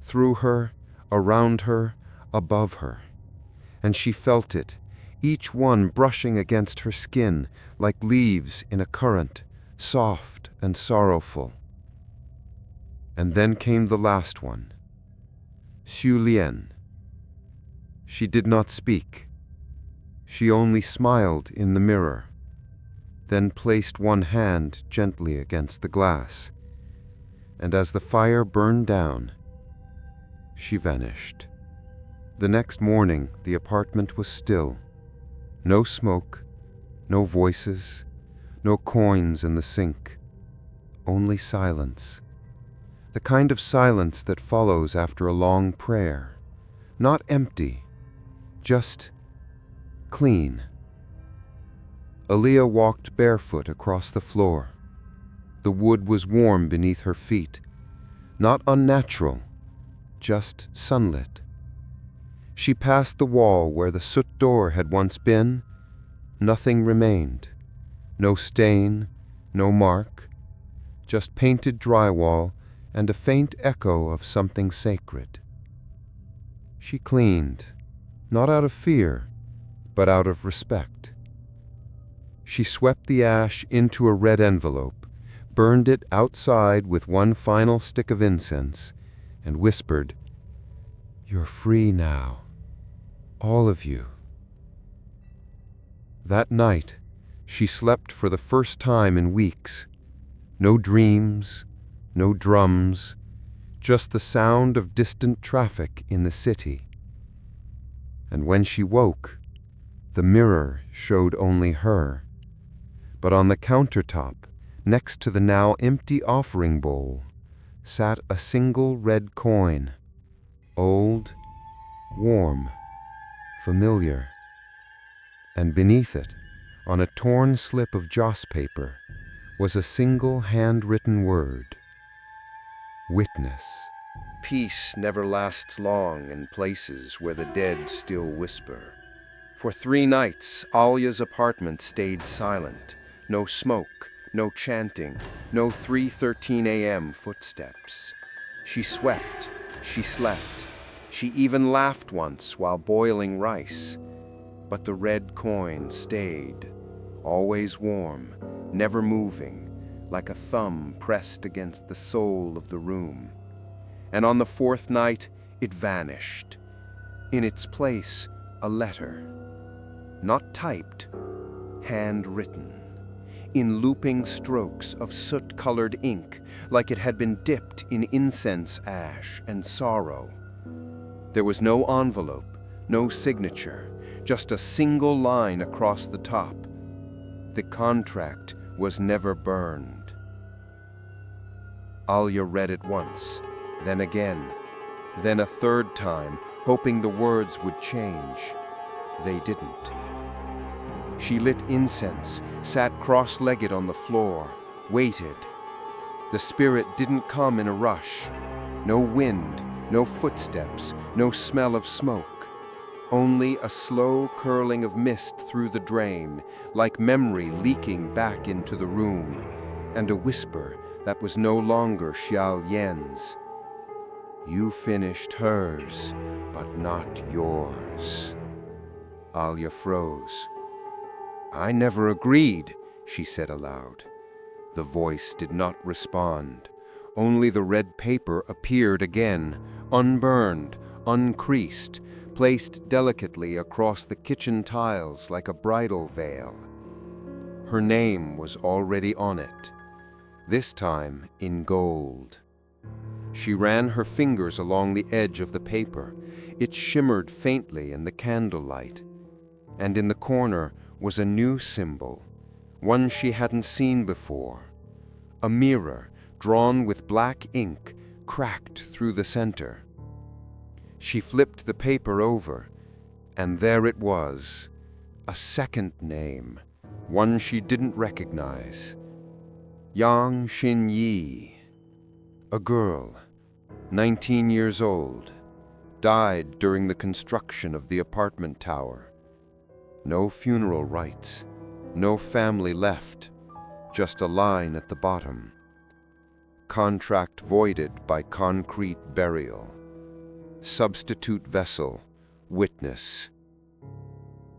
A: through her, around her, above her, and she felt it, each one brushing against her skin like leaves in a current, soft and sorrowful. And then came the last one, Xu Lian. She did not speak. She only smiled in the mirror, then placed one hand gently against the glass, and as the fire burned down, she vanished. The next morning, the apartment was still. No smoke, no voices, no coins in the sink, only silence. The kind of silence that follows after a long prayer, not empty, just clean. Aaliyah walked barefoot across the floor. The wood was warm beneath her feet, not unnatural, just sunlit. She passed the wall where the soot door had once been. Nothing remained. No stain, no mark, just painted drywall and a faint echo of something sacred. She cleaned, not out of fear, but out of respect. She swept the ash into a red envelope, burned it outside with one final stick of incense, and whispered, "You're free now, all of you." That night, she slept for the first time in weeks. No dreams, no drums, just the sound of distant traffic in the city. And when she woke, the mirror showed only her. But on the countertop, next to the now empty offering bowl, sat a single red coin, old, warm, familiar. And beneath it, on a torn slip of joss paper, was a single handwritten word: witness.
B: Peace never lasts long in places where the dead still whisper. For 3 nights, Alya's apartment stayed silent. No smoke, no chanting, no 3:13 a.m. footsteps. She swept, she slept, she even laughed once while boiling rice. But the red coin stayed, always warm, never moving, like a thumb pressed against the soul of the room. And on the 4th night, it vanished. In its place, a letter. Not typed, handwritten, in looping strokes of soot-colored ink, like it had been dipped in incense ash and sorrow. There was no envelope, no signature, just a single line across the top. The contract was never burned. Alya read it once, then again, then a 3rd time, hoping the words would change. They didn't. She lit incense, sat cross-legged on the floor, waited. The spirit didn't come in a rush. No wind, no footsteps, no smell of smoke. Only a slow curling of mist through the drain, like memory leaking back into the room, and a whisper that was no longer Xiao Yan's. You finished hers, but not yours. Alya froze. I never agreed, she said aloud. The voice did not respond. Only the red paper appeared again, unburned, uncreased, placed delicately across the kitchen tiles like a bridal veil. Her name was already on it, this time in gold. She ran her fingers along the edge of the paper. It shimmered faintly in the candlelight. And in the corner was a new symbol, one she hadn't seen before. A mirror, drawn with black ink, cracked through the center. She flipped the paper over, and there it was, a second name, one she didn't recognize. Yang Xinyi, a girl, 19 years old, died during the construction of the apartment tower. No funeral rites, no family left, just a line at the bottom. Contract voided by concrete burial. Substitute vessel, witness.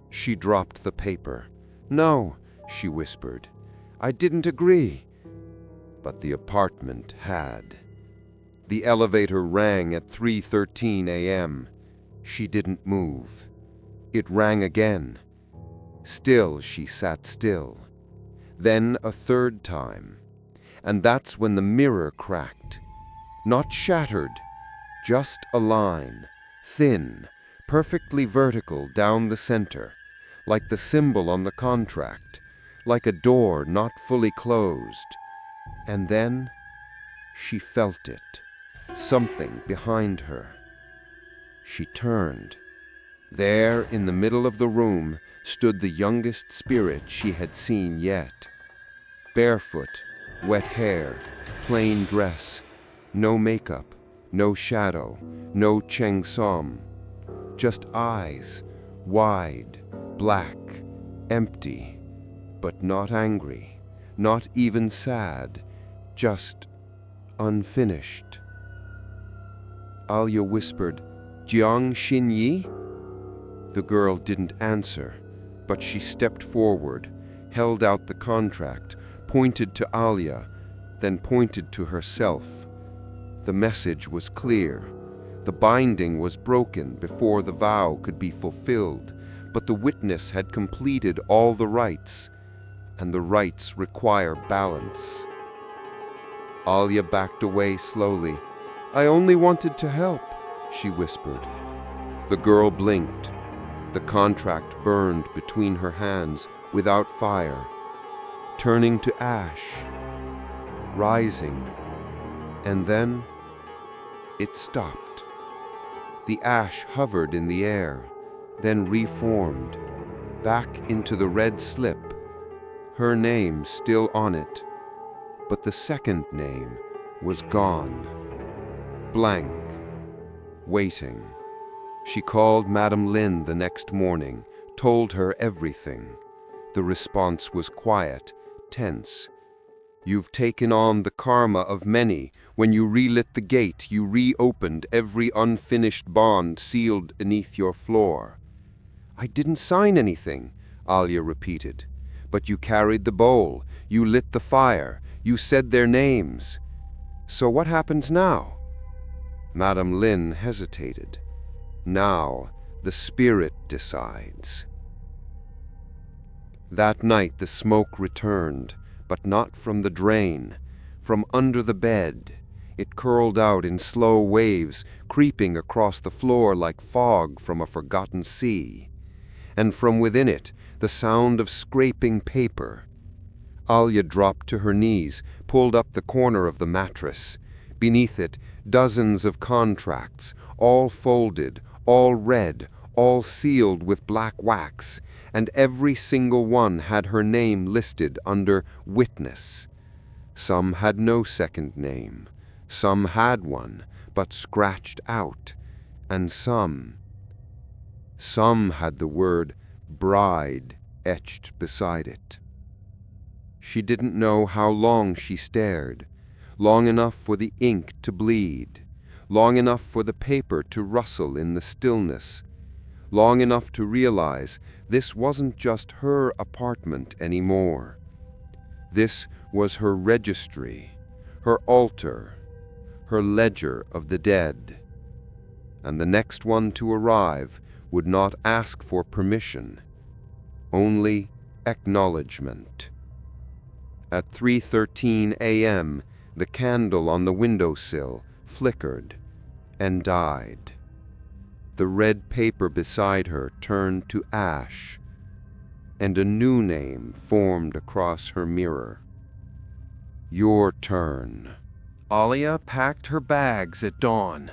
B: She dropped the paper. No, she whispered. I didn't agree. But the apartment had. The elevator rang at 3:13 a.m. She didn't move. It rang again. Still she sat still. Then a 3rd time. And that's when the mirror cracked. Not shattered, just a line, thin, perfectly vertical down the center, like the symbol on the contract, like a door not fully closed. And then she felt it, something behind her. She turned. There, in the middle of the room, stood the youngest spirit she had seen yet. Barefoot, wet hair, plain dress, no makeup, no shadow, no chengsum.
A: just eyes, wide, black, empty, but not angry, not even sad, just unfinished. Alia whispered, "Jiang Xinyi?" The girl didn't answer, but she stepped forward, held out the contract, pointed to Alia, then pointed to herself. The message was clear. The binding was broken before the vow could be fulfilled, but the witness had completed all the rites, and the rites require balance. Alia backed away slowly. "I only wanted to help," she whispered. The girl blinked. The contract burned between her hands without fire, turning to ash, rising, and then it stopped. The ash hovered in the air, then reformed, back into the red slip, her name still on it, but the second name was gone, blank, waiting. She called Madame Lin the next morning, told her everything. The response was quiet, tense. "You've taken on the karma of many. When you relit the gate, you reopened every unfinished bond sealed beneath your floor." "I didn't sign anything," Alia repeated. "But you carried the bowl, you lit the fire, you said their names. So what happens now?" Madame Lin hesitated. "Now, the spirit decides." That night the smoke returned, but not from the drain, from under the bed. It curled out in slow waves, creeping across the floor like fog from a forgotten sea. And from within it, the sound of scraping paper. Alia dropped to her knees, pulled up the corner of the mattress. Beneath it, dozens of contracts, all folded, all red, all sealed with black wax, and every single one had her name listed under witness. Some had no second name, some had one, but scratched out, and some had the word bride etched beside it. She didn't know how long she stared, long enough for the ink to bleed, long enough for the paper to rustle in the stillness, long enough to realize this wasn't just her apartment anymore. This was her registry, her altar, her ledger of the dead. And the next one to arrive would not ask for permission, only acknowledgement. At 3:13 a.m., the candle on the windowsill flickered and died. The red paper beside her turned to ash, and a new name formed across her mirror. "Your turn." Alia packed her bags at dawn.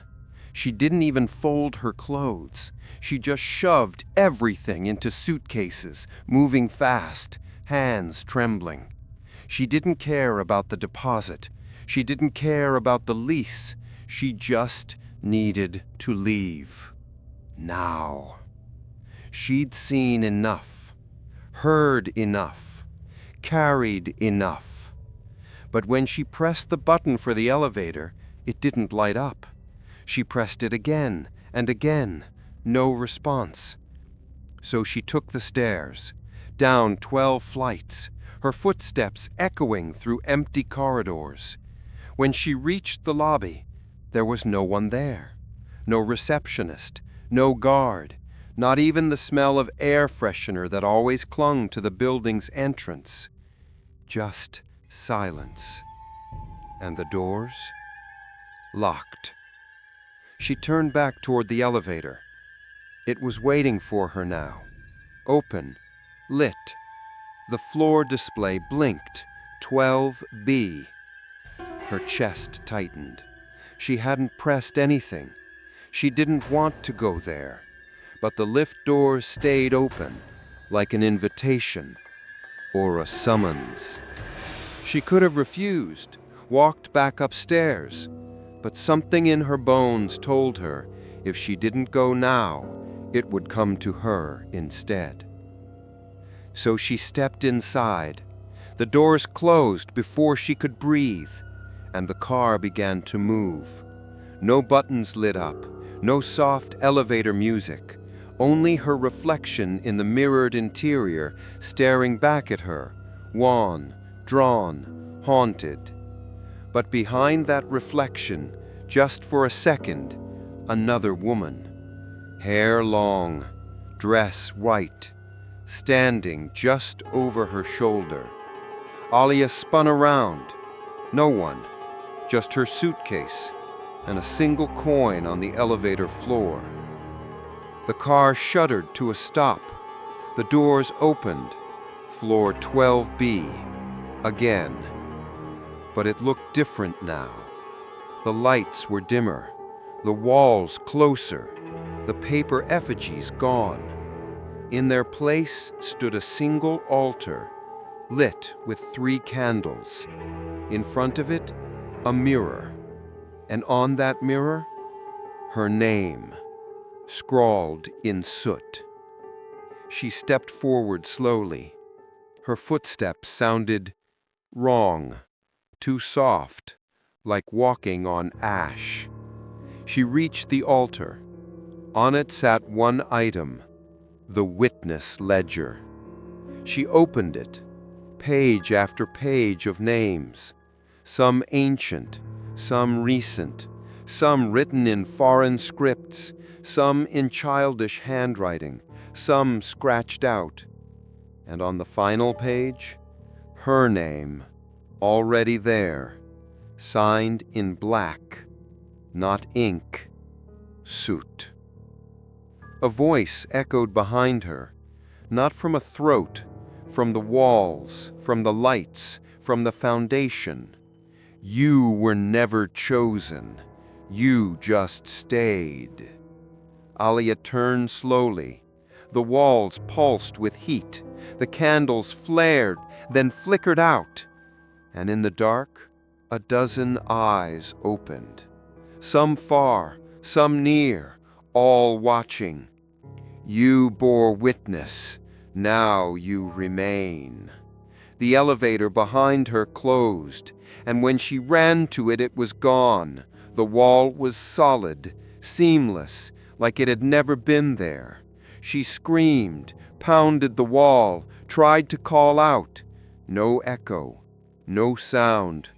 A: She didn't even fold her clothes. She just shoved everything into suitcases, moving fast, hands trembling. She didn't care about the deposit. She didn't care about the lease. She just needed to leave. Now. She'd seen enough, heard enough, carried enough. But when she pressed the button for the elevator, it didn't light up. She pressed it again and again, no response. So she took the stairs, down 12 flights, her footsteps echoing through empty corridors. When she reached the lobby, there was no one there. No receptionist, no guard, not even the smell of air freshener that always clung to the building's entrance. Just silence. And the doors? Locked. She turned back toward the elevator. It was waiting for her now. Open, lit. The floor display blinked. 12B. Her chest tightened. She hadn't pressed anything. She didn't want to go there. But the lift doors stayed open, like an invitation or a summons. She could have refused, walked back upstairs, but something in her bones told her if she didn't go now, it would come to her instead. So she stepped inside. The doors closed before she could breathe, and the car began to move. No buttons lit up, no soft elevator music, only her reflection in the mirrored interior staring back at her, wan, drawn, haunted. But behind that reflection, just for a second, another woman. Hair long, dress white, standing just over her shoulder. Alia spun around. No one, just her suitcase and a single coin on the elevator floor. The car shuddered to a stop. The doors opened. Floor 12B. Again. But it looked different now. The lights were dimmer, the walls closer, the paper effigies gone. In their place stood a single altar, lit with 3 candles. In front of it, a mirror. And on that mirror, her name, scrawled in soot. She stepped forward slowly. Her footsteps sounded wrong, too soft, like walking on ash. She reached the altar. On it sat one item, the witness ledger. She opened it, page after page of names, some ancient, some recent, some written in foreign scripts, some in childish handwriting, some scratched out. And on the final page, her name, already there, signed in black, not ink, soot. A voice echoed behind her, not from a throat, from the walls, from the lights, from the foundation. You were never chosen. You just stayed. Alia turned slowly. The walls pulsed with heat. The candles flared, then flickered out. And in the dark, a dozen eyes opened. Some far, some near, all watching. You bore witness. Now you remain. The elevator behind her closed, and when she ran to it, it was gone. The wall was solid, seamless, like it had never been there. She screamed, pounded the wall, tried to call out. No echo, no sound,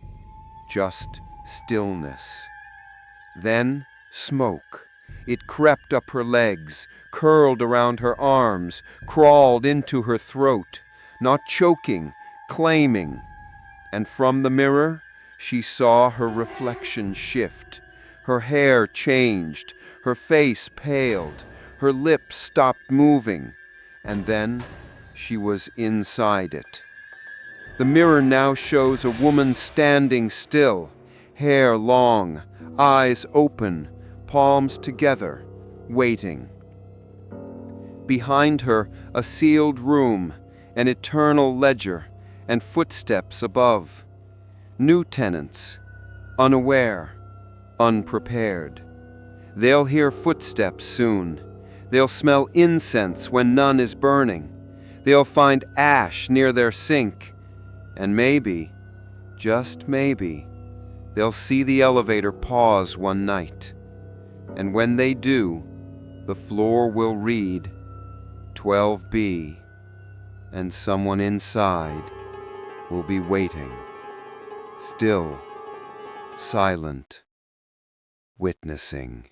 A: just stillness. Then smoke. It crept up her legs, curled around her arms, crawled into her throat, not choking, claiming. And from the mirror, she saw her reflection shift. Her hair changed, her face paled, her lips stopped moving, and then she was inside it. The mirror now shows a woman standing still, hair long, eyes open, palms together, waiting. Behind her, a sealed room, an eternal ledger, and footsteps above. New tenants, unaware, unprepared. They'll hear footsteps soon. They'll smell incense when none is burning. They'll find ash near their sink. And maybe, just maybe, they'll see the elevator pause one night. And when they do, the floor will read 12B, and someone inside will be waiting, still, silent, witnessing.